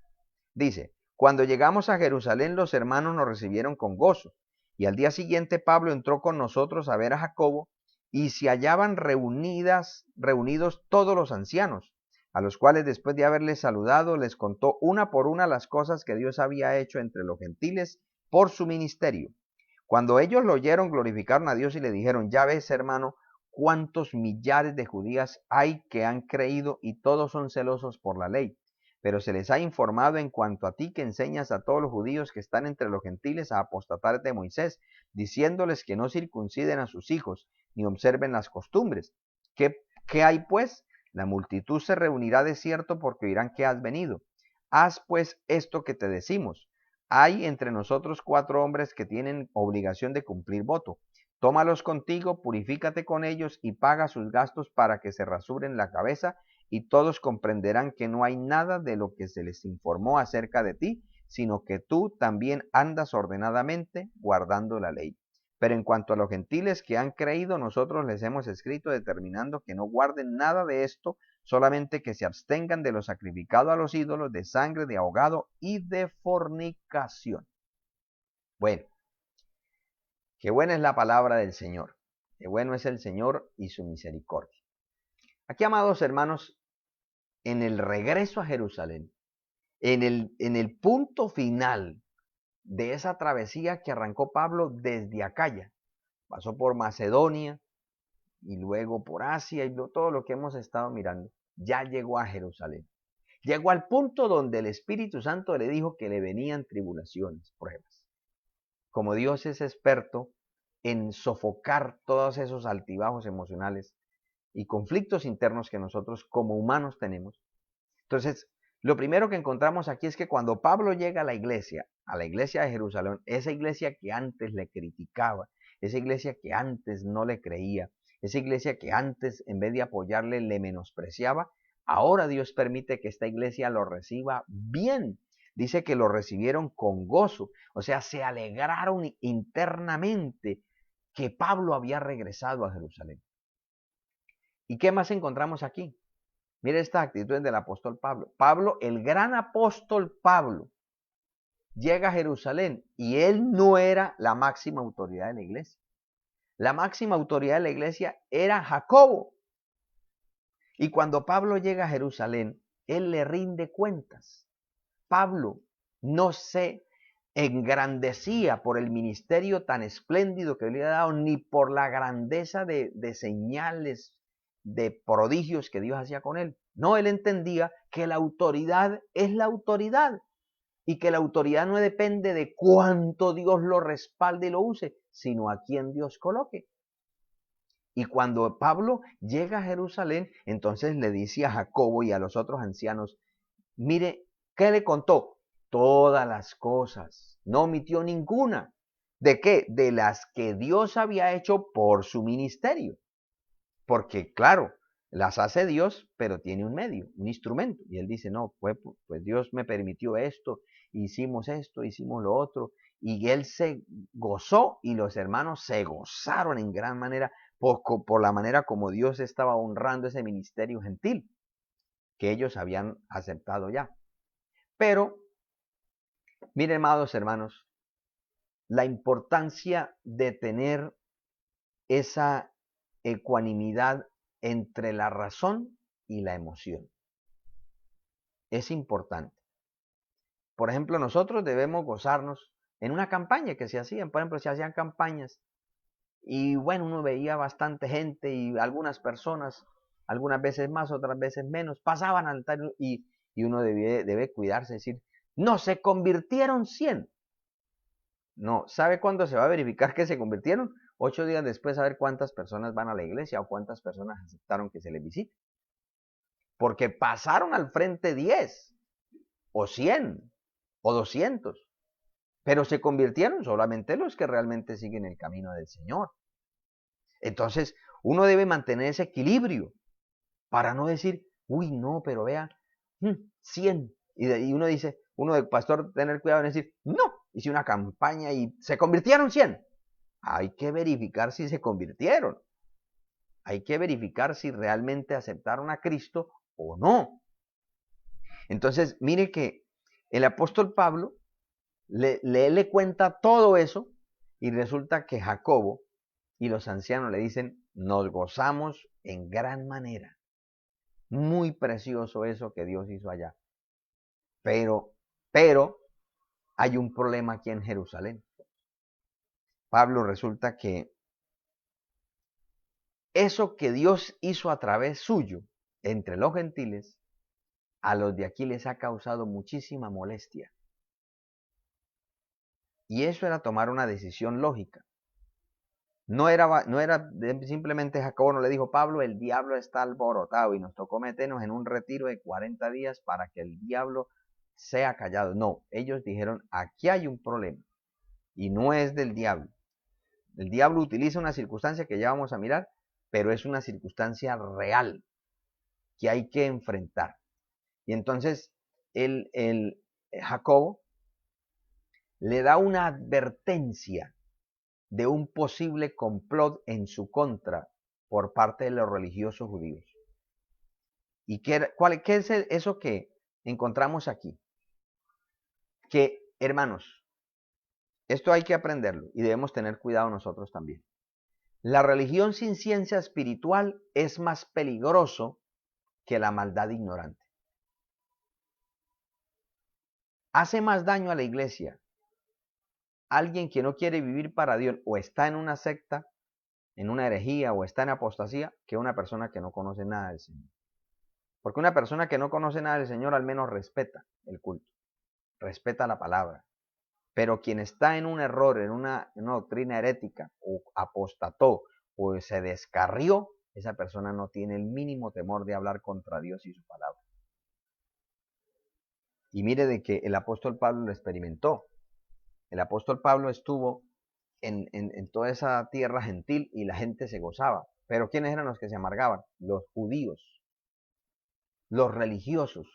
Dice, cuando llegamos a Jerusalén los hermanos nos recibieron con gozo, y al día siguiente Pablo entró con nosotros a ver a Jacobo, y se hallaban reunidos todos los ancianos, a los cuales después de haberles saludado les contó una por una las cosas que Dios había hecho entre los gentiles por su ministerio. Cuando ellos lo oyeron, glorificaron a Dios y le dijeron, ya ves, hermano, cuántos millares de judías hay que han creído y todos son celosos por la ley. Pero se les ha informado en cuanto a ti que enseñas a todos los judíos que están entre los gentiles a apostatar de Moisés, diciéndoles que no circunciden a sus hijos, ni observen las costumbres. ¿Qué hay pues? La multitud se reunirá de cierto porque oirán que has venido. Haz pues esto que te decimos. Hay entre nosotros 4 hombres que tienen obligación de cumplir voto. Tómalos contigo, purifícate con ellos y paga sus gastos para que se rasuren la cabeza y todos comprenderán que no hay nada de lo que se les informó acerca de ti, sino que tú también andas ordenadamente guardando la ley. Pero en cuanto a los gentiles que han creído, nosotros les hemos escrito determinando que no guarden nada de esto, solamente que se abstengan de lo sacrificado a los ídolos, de sangre, de ahogado y de fornicación. Bueno, qué buena es la palabra del Señor, qué bueno es el Señor y su misericordia. Aquí, amados hermanos, en el regreso a Jerusalén, en el punto final de esa travesía que arrancó Pablo desde Acaya, pasó por Macedonia y luego por Asia y todo lo que hemos estado mirando, ya llegó a Jerusalén. Llegó al punto donde el Espíritu Santo le dijo que le venían tribulaciones, pruebas. Como Dios es experto en sofocar todos esos altibajos emocionales y conflictos internos que nosotros como humanos tenemos. Entonces, lo primero que encontramos aquí es que cuando Pablo llega a la iglesia de Jerusalén, esa iglesia que antes le criticaba, esa iglesia que antes no le creía, esa iglesia que antes en vez de apoyarle le menospreciaba, ahora Dios permite que esta iglesia lo reciba bien. Dice que lo recibieron con gozo, o sea, se alegraron internamente que Pablo había regresado a Jerusalén. ¿Y qué más encontramos aquí? Mire esta actitud del apóstol Pablo. Pablo, el gran apóstol Pablo, llega a Jerusalén y él no era la máxima autoridad de la iglesia. La máxima autoridad de la iglesia era Jacobo. Y cuando Pablo llega a Jerusalén, él le rinde cuentas. Pablo no se engrandecía por el ministerio tan espléndido que le había dado, ni por la grandeza de señales, de prodigios que Dios hacía con él. No, él entendía que la autoridad es la autoridad y que la autoridad no depende de cuánto Dios lo respalde y lo use, sino a quién Dios coloque. Y cuando Pablo llega a Jerusalén, entonces le dice a Jacobo y a los otros ancianos, mire, ¿qué le contó? Todas las cosas, no omitió ninguna. ¿De qué? De las que Dios había hecho por su ministerio. Porque claro, las hace Dios, pero tiene un medio, un instrumento. Y él dice, no, pues Dios me permitió esto, hicimos lo otro. Y él se gozó y los hermanos se gozaron en gran manera por la manera como Dios estaba honrando ese ministerio gentil que ellos habían aceptado ya. Pero, miren, amados hermanos, la importancia de tener esa ecuanimidad entre la razón y la emoción es importante. Por ejemplo, nosotros debemos gozarnos en una campaña que se hacían. Por ejemplo, se hacían campañas y bueno, uno veía bastante gente y algunas personas, algunas veces más, otras veces menos, pasaban al altar y uno debe cuidarse, decir, no, se convirtieron 100. No, ¿sabe cuándo se va a verificar que se convirtieron? 8 días después, a ver cuántas personas van a la iglesia o cuántas personas aceptaron que se les visite. Porque pasaron al frente 10 o 100 o 200, pero se convirtieron solamente los que realmente siguen el camino del Señor. Entonces, uno debe mantener ese equilibrio para no decir, uy, no, pero vea, 100. Y uno dice, uno de pastor, tener cuidado en decir, no, hice una campaña y se convirtieron 100. Hay que verificar si se convirtieron. Hay que verificar si realmente aceptaron a Cristo o no. Entonces, mire que el apóstol Pablo le cuenta todo eso y resulta que Jacobo y los ancianos le dicen, nos gozamos en gran manera. Muy precioso eso que Dios hizo allá. Pero hay un problema aquí en Jerusalén. Pablo resulta que eso que Dios hizo a través suyo entre los gentiles, a los de aquí les ha causado muchísima molestia. Y eso era tomar una decisión lógica. No era simplemente Jacobo no le dijo, Pablo, el diablo está alborotado y nos tocó meternos en un retiro de 40 días para que el diablo sea callado. No, ellos dijeron, aquí hay un problema y no es del diablo. El diablo utiliza una circunstancia que ya vamos a mirar, pero es una circunstancia real que hay que enfrentar. Y entonces el Jacobo le da una advertencia de un posible complot en su contra por parte de los religiosos judíos. ¿Y qué es eso que encontramos aquí? Que, hermanos, esto hay que aprenderlo y debemos tener cuidado nosotros también. La religión sin ciencia espiritual es más peligroso que la maldad ignorante. Hace más daño a la iglesia alguien que no quiere vivir para Dios o está en una secta, en una herejía o está en apostasía, que una persona que no conoce nada del Señor. Porque una persona que no conoce nada del Señor al menos respeta el culto, respeta la palabra. Pero quien está en un error, en una doctrina herética, o apostató, o se descarrió, esa persona no tiene el mínimo temor de hablar contra Dios y su palabra. Y mire de que el apóstol Pablo lo experimentó. El apóstol Pablo estuvo en toda esa tierra gentil y la gente se gozaba. Pero ¿quiénes eran los que se amargaban? Los judíos, los religiosos.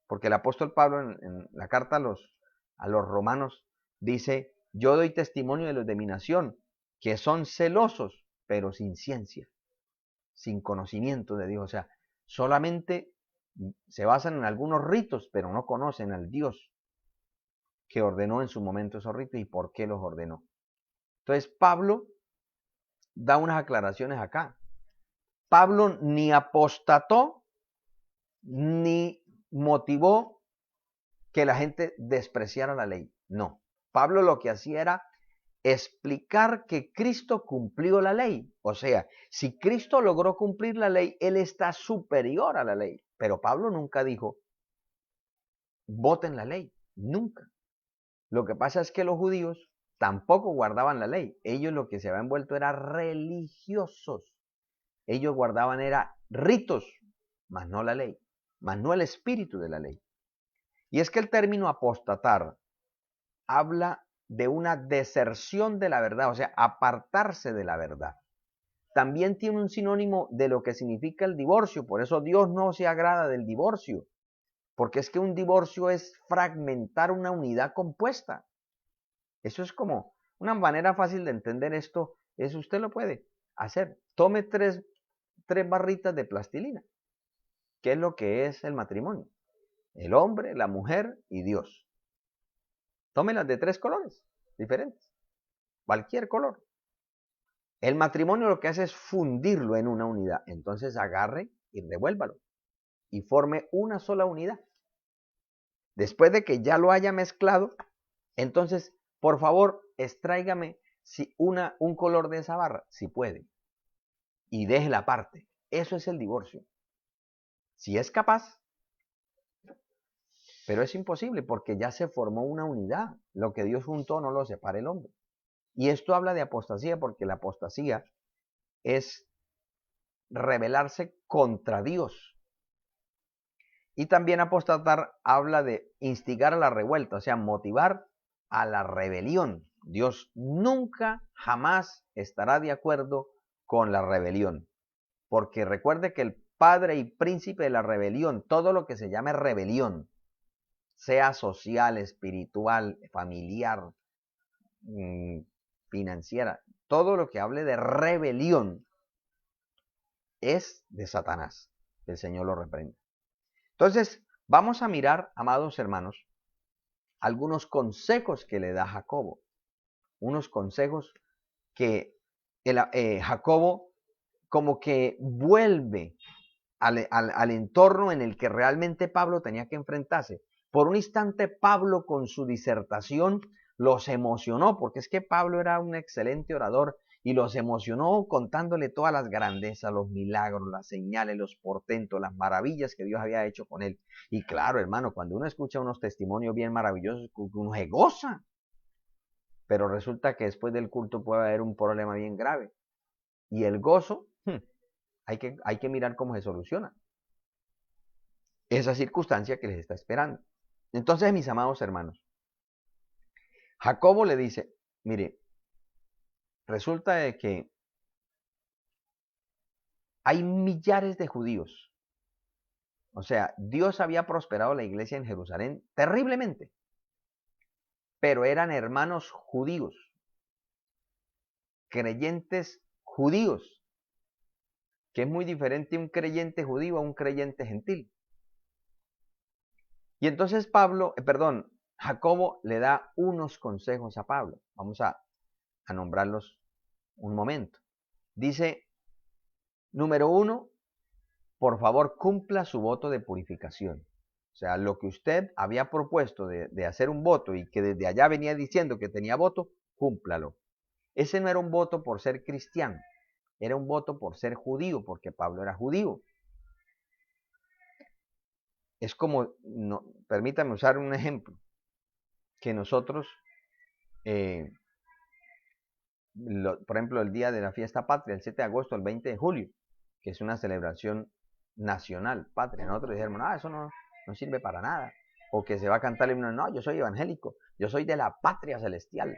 Porque el apóstol Pablo en la carta a los romanos dice, yo doy testimonio de los de mi nación, que son celosos, pero sin ciencia, sin conocimiento de Dios. O sea, solamente se basan en algunos ritos, pero no conocen al Dios que ordenó en su momento esos ritos y por qué los ordenó. Entonces Pablo da unas aclaraciones acá. Pablo ni apostató ni motivó que la gente despreciara la ley. No. Pablo lo que hacía era explicar que Cristo cumplió la ley. O sea, si Cristo logró cumplir la ley, Él está superior a la ley. Pero Pablo nunca dijo, voten la ley. Nunca. Lo que pasa es que los judíos tampoco guardaban la ley. Ellos lo que se habían vuelto era religiosos. Ellos guardaban era ritos, mas no la ley, mas no el espíritu de la ley. Y es que el término apostatar habla de una deserción de la verdad, o sea, apartarse de la verdad. También tiene un sinónimo de lo que significa el divorcio, por eso Dios no se agrada del divorcio, porque es que un divorcio es fragmentar una unidad compuesta. Eso es como una manera fácil de entender esto, es usted lo puede hacer. Tome tres barritas de plastilina, que es lo que es el matrimonio. El hombre, la mujer y Dios. Tómelas de 3 colores diferentes, cualquier color. El matrimonio lo que hace es fundirlo en una unidad. Entonces agarre y revuélvalo y forme una sola unidad. Después de que ya lo haya mezclado, entonces, por favor, extráigame un color de esa barra, si puede, y déjela aparte. Eso es el divorcio. Si es capaz, pero es imposible porque ya se formó una unidad. Lo que Dios juntó no lo separa el hombre. Y esto habla de apostasía porque la apostasía es rebelarse contra Dios. Y también apostatar habla de instigar a la revuelta, o sea, motivar a la rebelión. Dios nunca, jamás estará de acuerdo con la rebelión. Porque recuerde que el padre y príncipe de la rebelión, todo lo que se llame rebelión, sea social, espiritual, familiar, financiera, todo lo que hable de rebelión es de Satanás. El Señor lo reprende. Entonces, vamos a mirar, amados hermanos, algunos consejos que le da Jacobo. Unos consejos que Jacobo como que vuelve al entorno en el que realmente Pablo tenía que enfrentarse. Por un instante Pablo con su disertación los emocionó, porque es que Pablo era un excelente orador y los emocionó contándole todas las grandezas, los milagros, las señales, los portentos, las maravillas que Dios había hecho con él. Y claro, hermano, cuando uno escucha unos testimonios bien maravillosos, uno se goza. Pero resulta que después del culto puede haber un problema bien grave. Y el gozo, hay que mirar cómo se soluciona esa circunstancia que les está esperando. Entonces, mis amados hermanos, Jacobo le dice, mire, resulta de que hay millares de judíos. O sea, Dios había prosperado la iglesia en Jerusalén terriblemente, pero eran hermanos judíos, creyentes judíos, que es muy diferente un creyente judío a un creyente gentil. Y entonces Jacobo le da unos consejos a Pablo. Vamos a nombrarlos un momento. Dice, número 1, por favor cumpla su voto de purificación. O sea, lo que usted había propuesto de hacer un voto y que desde allá venía diciendo que tenía voto, cúmplalo. Ese no era un voto por ser cristiano, era un voto por ser judío, porque Pablo era judío. es como, no, permítame usar un ejemplo, que nosotros, eh, por ejemplo, el día de la fiesta patria, el 7 de agosto, el 20 de julio, que es una celebración nacional, patria. Nosotros dijimos, no, eso no sirve para nada. O que se va a cantar el himno, no, yo soy evangélico, yo soy de la patria celestial.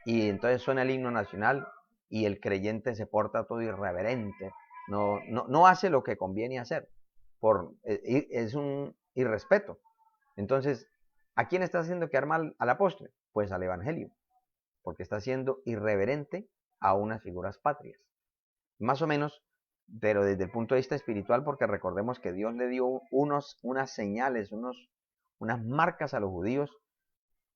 Y entonces suena el himno nacional y el creyente se porta todo irreverente, no hace lo que conviene hacer, es un irrespeto. Entonces, ¿a quién está haciendo quedar mal al apóstol? Pues al evangelio, porque está siendo irreverente a unas figuras patrias. Más o menos, pero desde el punto de vista espiritual, porque recordemos que Dios le dio unas señales, unas marcas a los judíos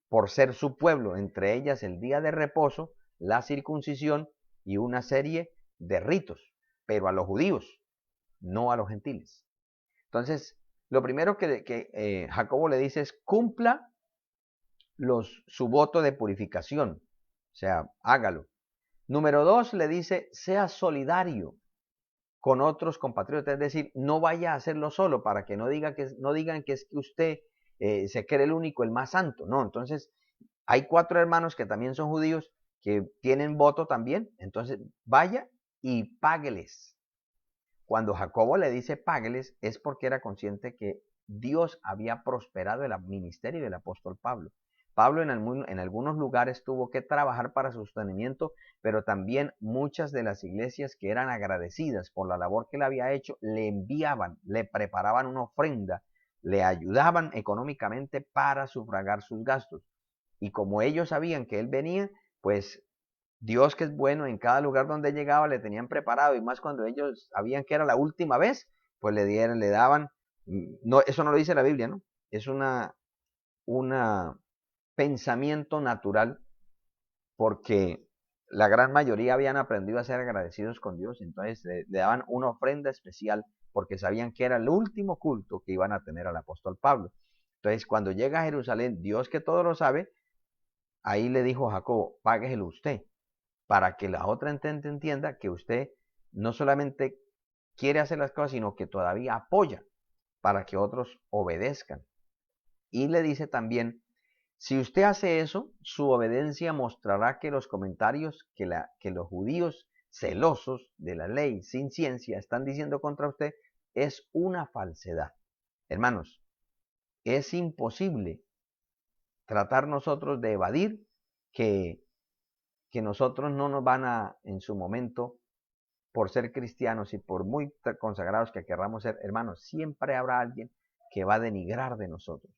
por ser su pueblo, entre ellas el día de reposo, la circuncisión y una serie de ritos, pero a los judíos, no a los gentiles. Entonces, lo primero que Jacobo le dice es cumpla su voto de purificación, o sea, hágalo. Número 2, le dice, sea solidario con otros compatriotas, es decir, no vaya a hacerlo solo para que no digan que es que usted se cree el único, el más santo, no, entonces hay 4 hermanos que también son judíos que tienen voto también, entonces vaya y págueles. Cuando Jacobo le dice págueles es porque era consciente que Dios había prosperado el ministerio del apóstol Pablo. Pablo en algunos lugares tuvo que trabajar para su sostenimiento, pero también muchas de las iglesias que eran agradecidas por la labor que él había hecho, le enviaban, le preparaban una ofrenda, le ayudaban económicamente para sufragar sus gastos. Y como ellos sabían que él venía, pues Dios, que es bueno, en cada lugar donde llegaba le tenían preparado, y más cuando ellos sabían que era la última vez, pues le daban, no, eso no lo dice la Biblia, ¿no? Es una pensamiento natural, porque la gran mayoría habían aprendido a ser agradecidos con Dios, entonces le daban una ofrenda especial porque sabían que era el último culto que iban a tener al apóstol Pablo. Entonces, cuando llega a Jerusalén, Dios, que todo lo sabe, ahí le dijo a Jacobo, págueselo usted, para que la otra entente entienda que usted no solamente quiere hacer las cosas, sino que todavía apoya para que otros obedezcan. Y le dice también, si usted hace eso, su obediencia mostrará que los comentarios que los judíos celosos de la ley sin ciencia están diciendo contra usted es una falsedad. Hermanos, es imposible tratar nosotros de evadir que nosotros no nos van a, en su momento, por ser cristianos y por muy consagrados que querramos ser, hermanos, siempre habrá alguien que va a denigrar de nosotros.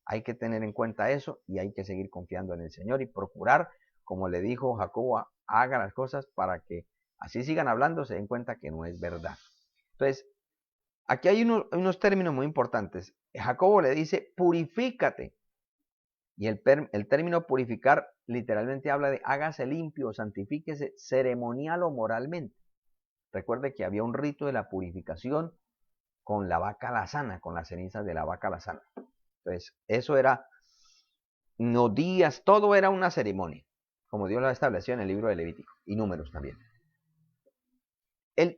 Hay que tener en cuenta eso y hay que seguir confiando en el Señor y procurar, como le dijo Jacobo, haga las cosas para que así sigan hablando, se den cuenta que no es verdad. Entonces, aquí hay unos términos muy importantes. Jacobo le dice, purifícate. Y el término purificar literalmente habla de hágase limpio, santifíquese ceremonial o moralmente. Recuerde que había un rito de la purificación con la vaca alazana, con las cenizas de la vaca alazana. Entonces, eso era, no días, todo era una ceremonia, como Dios lo estableció en el libro de Levítico, y Números también.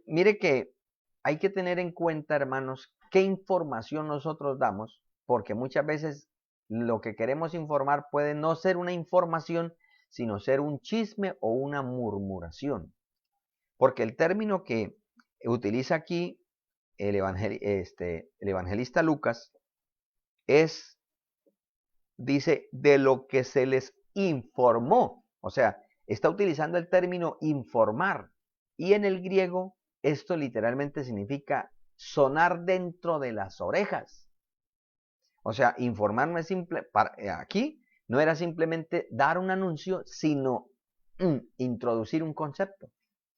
Mire que hay que tener en cuenta, hermanos, qué información nosotros damos, porque muchas veces lo que queremos informar puede no ser una información, sino ser un chisme o una murmuración. Porque el término que utiliza aquí el evangelista Lucas dice, de lo que se les informó. O sea, está utilizando el término informar. Y en el griego, esto literalmente significa sonar dentro de las orejas. O sea, informar no es simple, aquí no era simplemente dar un anuncio, sino introducir un concepto.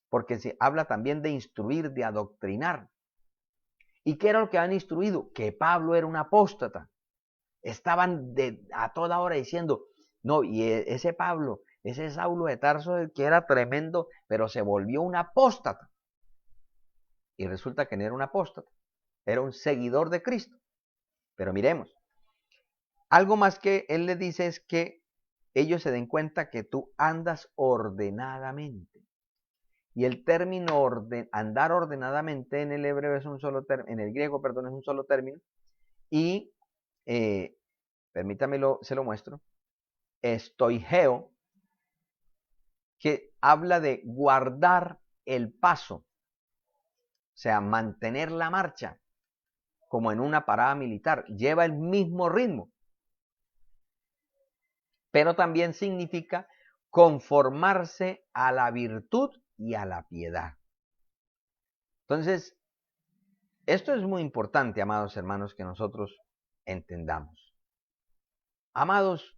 Porque se habla también de instruir, de adoctrinar. ¿Y qué era lo que han instruido? Que Pablo era un apóstata. Estaban a toda hora diciendo, no, y ese Pablo, ese Saulo de Tarso, que era tremendo, pero se volvió un apóstata. Y resulta que no era un apóstata, era un seguidor de Cristo. Pero miremos, algo más que él le dice es que ellos se den cuenta que tú andas ordenadamente. Y el término andar ordenadamente en el hebreo es un solo término, en el griego, perdón, es un solo término, Y permítamelo, se lo muestro. Estoigeo, que habla de guardar el paso, o sea, mantener la marcha, como en una parada militar, lleva el mismo ritmo, pero también significa conformarse a la virtud y a la piedad. Entonces, esto es muy importante, amados hermanos, que nosotros entendamos. Amados,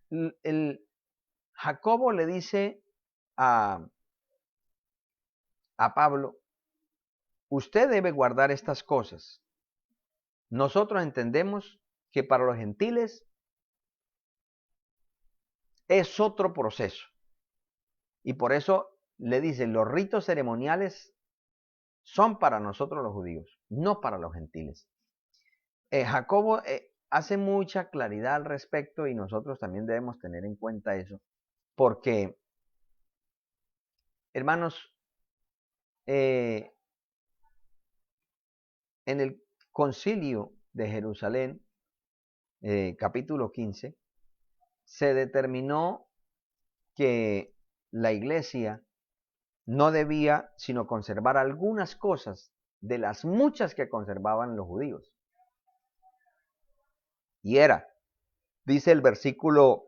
el Jacobo le dice a Pablo, usted debe guardar estas cosas. Nosotros entendemos que para los gentiles es otro proceso. Y por eso le dice, los ritos ceremoniales son para nosotros los judíos, no para los gentiles. Jacobo hace mucha claridad al respecto y nosotros también debemos tener en cuenta eso, porque, hermanos, en el concilio de Jerusalén, capítulo 15, se determinó que la iglesia no debía sino conservar algunas cosas de las muchas que conservaban los judíos. Y era, dice el versículo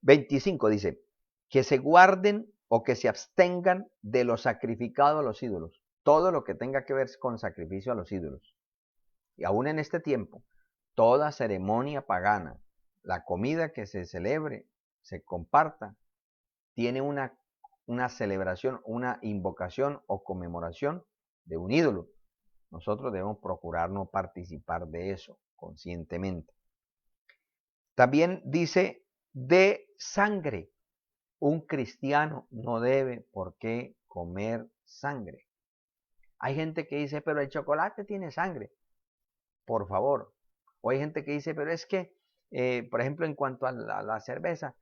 25, dice, que se guarden o que se abstengan de lo sacrificado a los ídolos. Todo lo que tenga que ver con sacrificio a los ídolos. Y aún en este tiempo, toda ceremonia pagana, la comida que se celebre, se comparta, tiene una celebración, una invocación o conmemoración de un ídolo. Nosotros debemos procurar no participar de eso conscientemente. También dice de sangre. Un cristiano no debe por qué comer sangre. Hay gente que dice, pero el chocolate tiene sangre. Por favor. O hay gente que dice, pero es que, por ejemplo, en cuanto a la cerveza,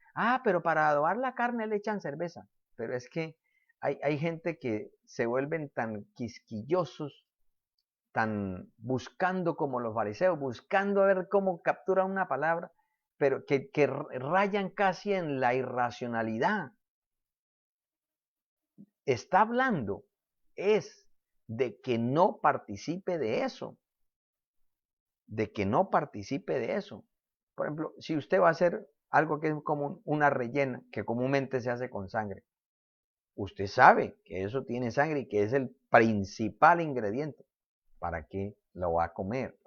pero para adobar la carne le echan cerveza. Pero es que hay gente que se vuelven tan quisquillosos, tan buscando como los fariseos, buscando a ver cómo capturan una palabra, pero que rayan casi en la irracionalidad. Está hablando es de que no participe de eso, de que no participe de eso. Por ejemplo, si usted va a hacer algo que es como una rellena, que comúnmente se hace con sangre, usted sabe que eso tiene sangre y que es el principal ingrediente. ¿Para qué lo va a comer?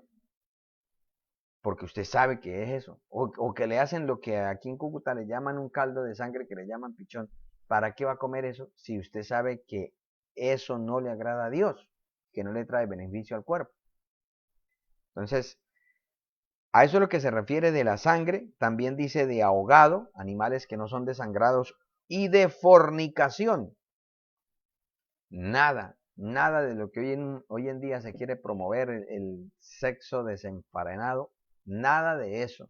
Porque usted sabe que es eso. O que le hacen lo que aquí en Cúcuta le llaman un caldo de sangre, que le llaman pichón. ¿Para qué va a comer eso si usted sabe que eso no le agrada a Dios, que no le trae beneficio al cuerpo? Entonces, a eso es lo que se refiere de la sangre. También dice de ahogado, animales que no son desangrados, y de fornicación. Nada de lo que hoy en día se quiere promover, el sexo desenfrenado, nada de eso.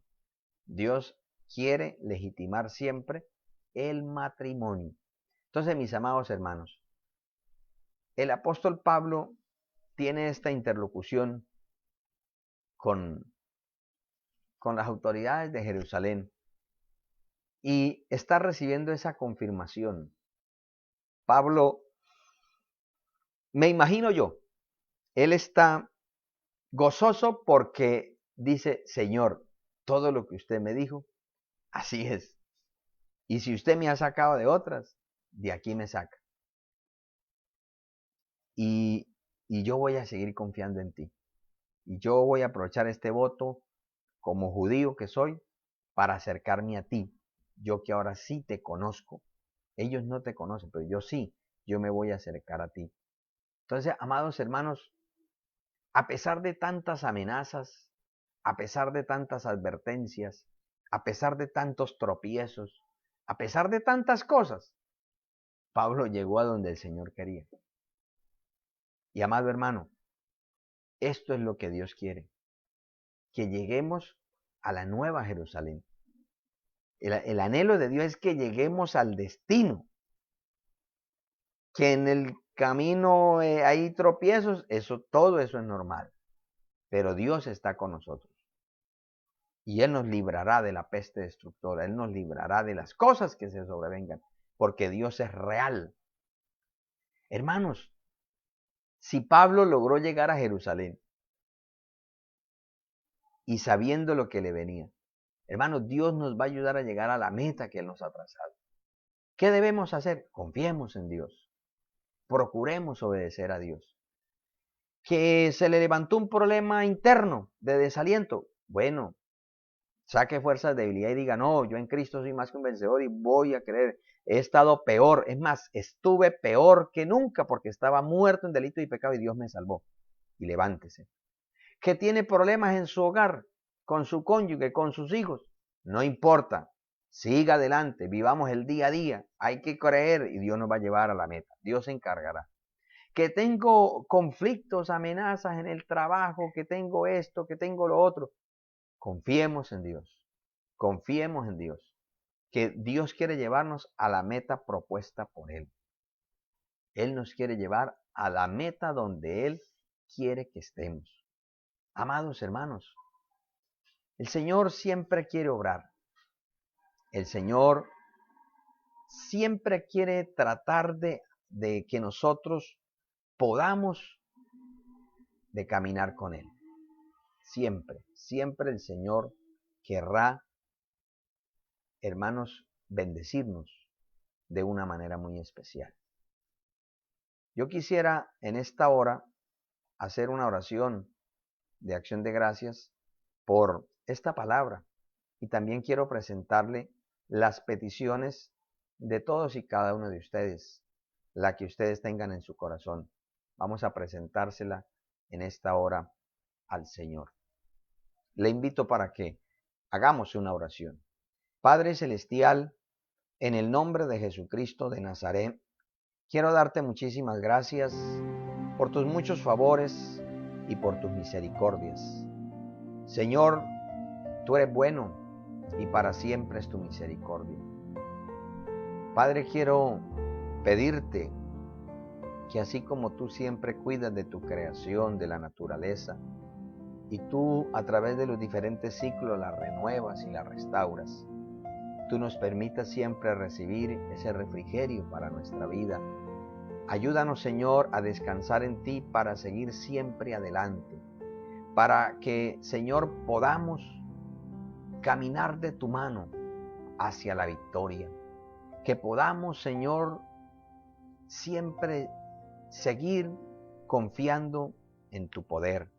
Dios quiere legitimar siempre el matrimonio. Entonces, mis amados hermanos, el apóstol Pablo tiene esta interlocución con las autoridades de Jerusalén y está recibiendo esa confirmación. Pablo, me imagino yo, él está gozoso porque dice, Señor, todo lo que usted me dijo, así es. Y si usted me ha sacado de otras, de aquí me saca. Y yo voy a seguir confiando en ti. Y yo voy a aprovechar este voto como judío que soy para acercarme a ti. Yo que ahora sí te conozco. Ellos no te conocen, pero yo sí. Yo me voy a acercar a ti. Entonces, amados hermanos, a pesar de tantas amenazas, a pesar de tantas advertencias, a pesar de tantos tropiezos, a pesar de tantas cosas, Pablo llegó a donde el Señor quería. Y amado hermano, esto es lo que Dios quiere, que lleguemos a la nueva Jerusalén. El anhelo de Dios es que lleguemos al destino, que en el camino hay tropiezos, todo eso es normal. pero Dios está con nosotros. Y Él nos librará de la peste destructora, Él nos librará de las cosas que se sobrevengan, porque Dios es real. Hermanos, si Pablo logró llegar a Jerusalén y sabiendo lo que le venía, hermanos, Dios nos va a ayudar a llegar a la meta que Él nos ha trazado. ¿Qué debemos hacer? Confiemos en Dios. Procuremos obedecer a Dios. Que se le levantó un problema interno de desaliento. Bueno, saque fuerzas de debilidad y diga, no, yo en Cristo soy más que un vencedor y voy a creer. He estado peor, es más, estuve peor que nunca porque estaba muerto en delito y pecado y Dios me salvó. Y levántese. Que tiene problemas en su hogar, con su cónyuge, con sus hijos. No importa, siga adelante, vivamos el día a día. Hay que creer y Dios nos va a llevar a la meta. Dios se encargará. Que tengo conflictos, amenazas en el trabajo, que tengo esto, que tengo lo otro. Confiemos en Dios. Confiemos en Dios. Que Dios quiere llevarnos a la meta propuesta por Él. Él nos quiere llevar a la meta donde Él quiere que estemos. Amados hermanos, el Señor siempre quiere obrar. El Señor siempre quiere tratar de que nosotros podamos de caminar con Él. Siempre el Señor querrá, hermanos, bendecirnos de una manera muy especial. Yo quisiera en esta hora hacer una oración de acción de gracias por esta palabra y también quiero presentarle las peticiones de todos y cada uno de ustedes, la que ustedes tengan en su corazón. Vamos a presentársela en esta hora al Señor. Le invito para que hagamos una oración. Padre Celestial, en el nombre de Jesucristo de Nazaret, quiero darte muchísimas gracias por tus muchos favores y por tus misericordias. Señor, tú eres bueno y para siempre es tu misericordia. Padre, quiero pedirte que así como tú siempre cuidas de tu creación, de la naturaleza, y tú a través de los diferentes ciclos la renuevas y la restauras, tú nos permitas siempre recibir ese refrigerio para nuestra vida. Ayúdanos, Señor, a descansar en ti para seguir siempre adelante, para que, Señor, podamos caminar de tu mano hacia la victoria, que podamos, Señor, siempre seguir confiando en tu poder.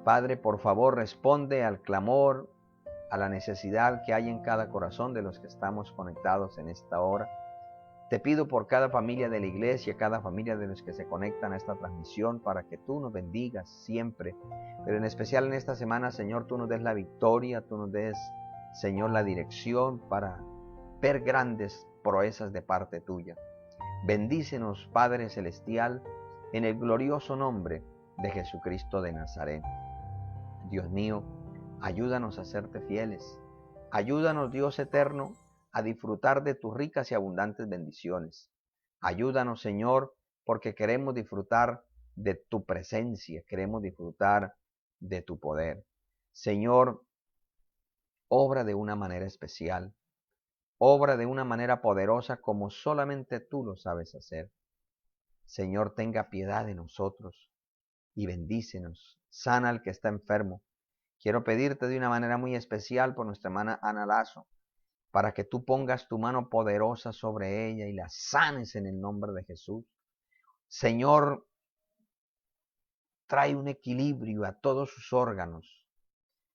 Padre, por favor, responde al clamor, a la necesidad que hay en cada corazón de los que estamos conectados en esta hora. Te pido por cada familia de la iglesia, cada familia de los que se conectan a esta transmisión, para que tú nos bendigas siempre, pero en especial en esta semana, Señor, tú nos des la victoria, tú nos des, Señor, la dirección para ver grandes proezas de parte tuya. Bendícenos, Padre Celestial, en el glorioso nombre de Jesucristo de Nazaret. Dios mío, ayúdanos a serte fieles. Ayúdanos, Dios eterno, a disfrutar de tus ricas y abundantes bendiciones. Ayúdanos, Señor, porque queremos disfrutar de tu presencia, queremos disfrutar de tu poder. Señor, obra de una manera especial, obra de una manera poderosa como solamente tú lo sabes hacer. Señor, tenga piedad de nosotros y bendícenos. Sana al que está enfermo. Quiero pedirte de una manera muy especial por nuestra hermana Ana Lazo, para que tú pongas tu mano poderosa sobre ella y la sanes en el nombre de Jesús. Señor, trae un equilibrio a todos sus órganos.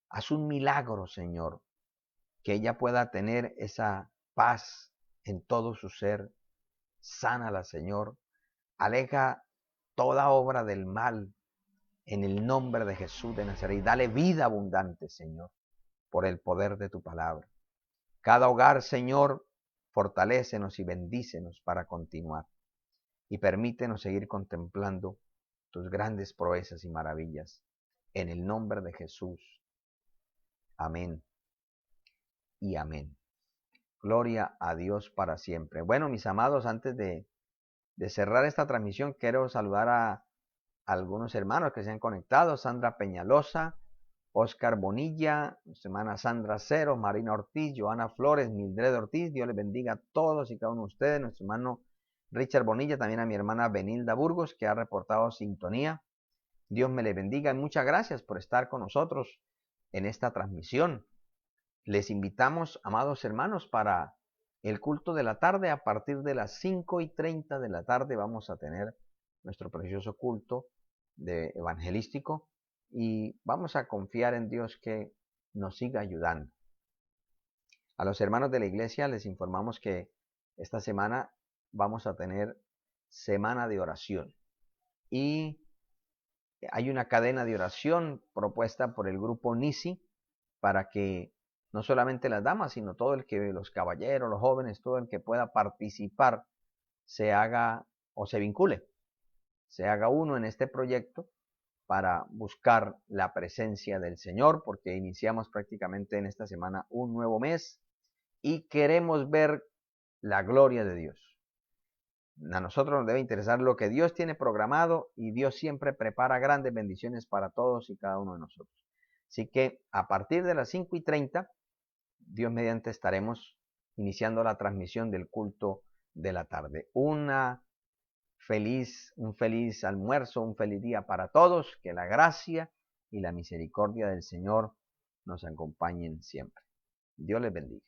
Haz un milagro, Señor, que ella pueda tener esa paz en todo su ser. Sánala, Señor. Aleja toda obra del mal en el nombre de Jesús de Nazaret. Y dale vida abundante, Señor, por el poder de tu palabra. Cada hogar, Señor, fortalécenos y bendícenos para continuar. Y permítenos seguir contemplando tus grandes proezas y maravillas. En el nombre de Jesús. Amén y amén. Gloria a Dios para siempre. Bueno, mis amados, antes de cerrar esta transmisión, quiero saludar algunos hermanos que se han conectado: Sandra Peñalosa, Oscar Bonilla, nuestra hermana Sandra Cero, Marina Ortiz, Joana Flores, Mildred Ortiz. Dios les bendiga a todos y cada uno de ustedes. Nuestro hermano Richard Bonilla, también a mi hermana Benilda Burgos, que ha reportado sintonía. Dios me les bendiga y muchas gracias por estar con nosotros en esta transmisión. Les invitamos, amados hermanos, para el culto de la tarde. A partir de las 5:30 de la tarde vamos a tener nuestro precioso culto evangelístico, y vamos a confiar en Dios que nos siga ayudando. A los hermanos de la iglesia les informamos que esta semana vamos a tener semana de oración, y hay una cadena de oración propuesta por el grupo Nisi para que no solamente las damas, sino todo el que, los caballeros, los jóvenes, todo el que pueda participar, se haga o se vincule, se haga uno en este proyecto para buscar la presencia del Señor, porque iniciamos prácticamente en esta semana un nuevo mes y queremos ver la gloria de Dios. A nosotros nos debe interesar lo que Dios tiene programado, y Dios siempre prepara grandes bendiciones para todos y cada uno de nosotros. Así que a partir de las 5:30, Dios mediante, estaremos iniciando la transmisión del culto de la tarde. Un feliz almuerzo, un feliz día para todos. Que la gracia y la misericordia del Señor nos acompañen siempre. Dios les bendiga.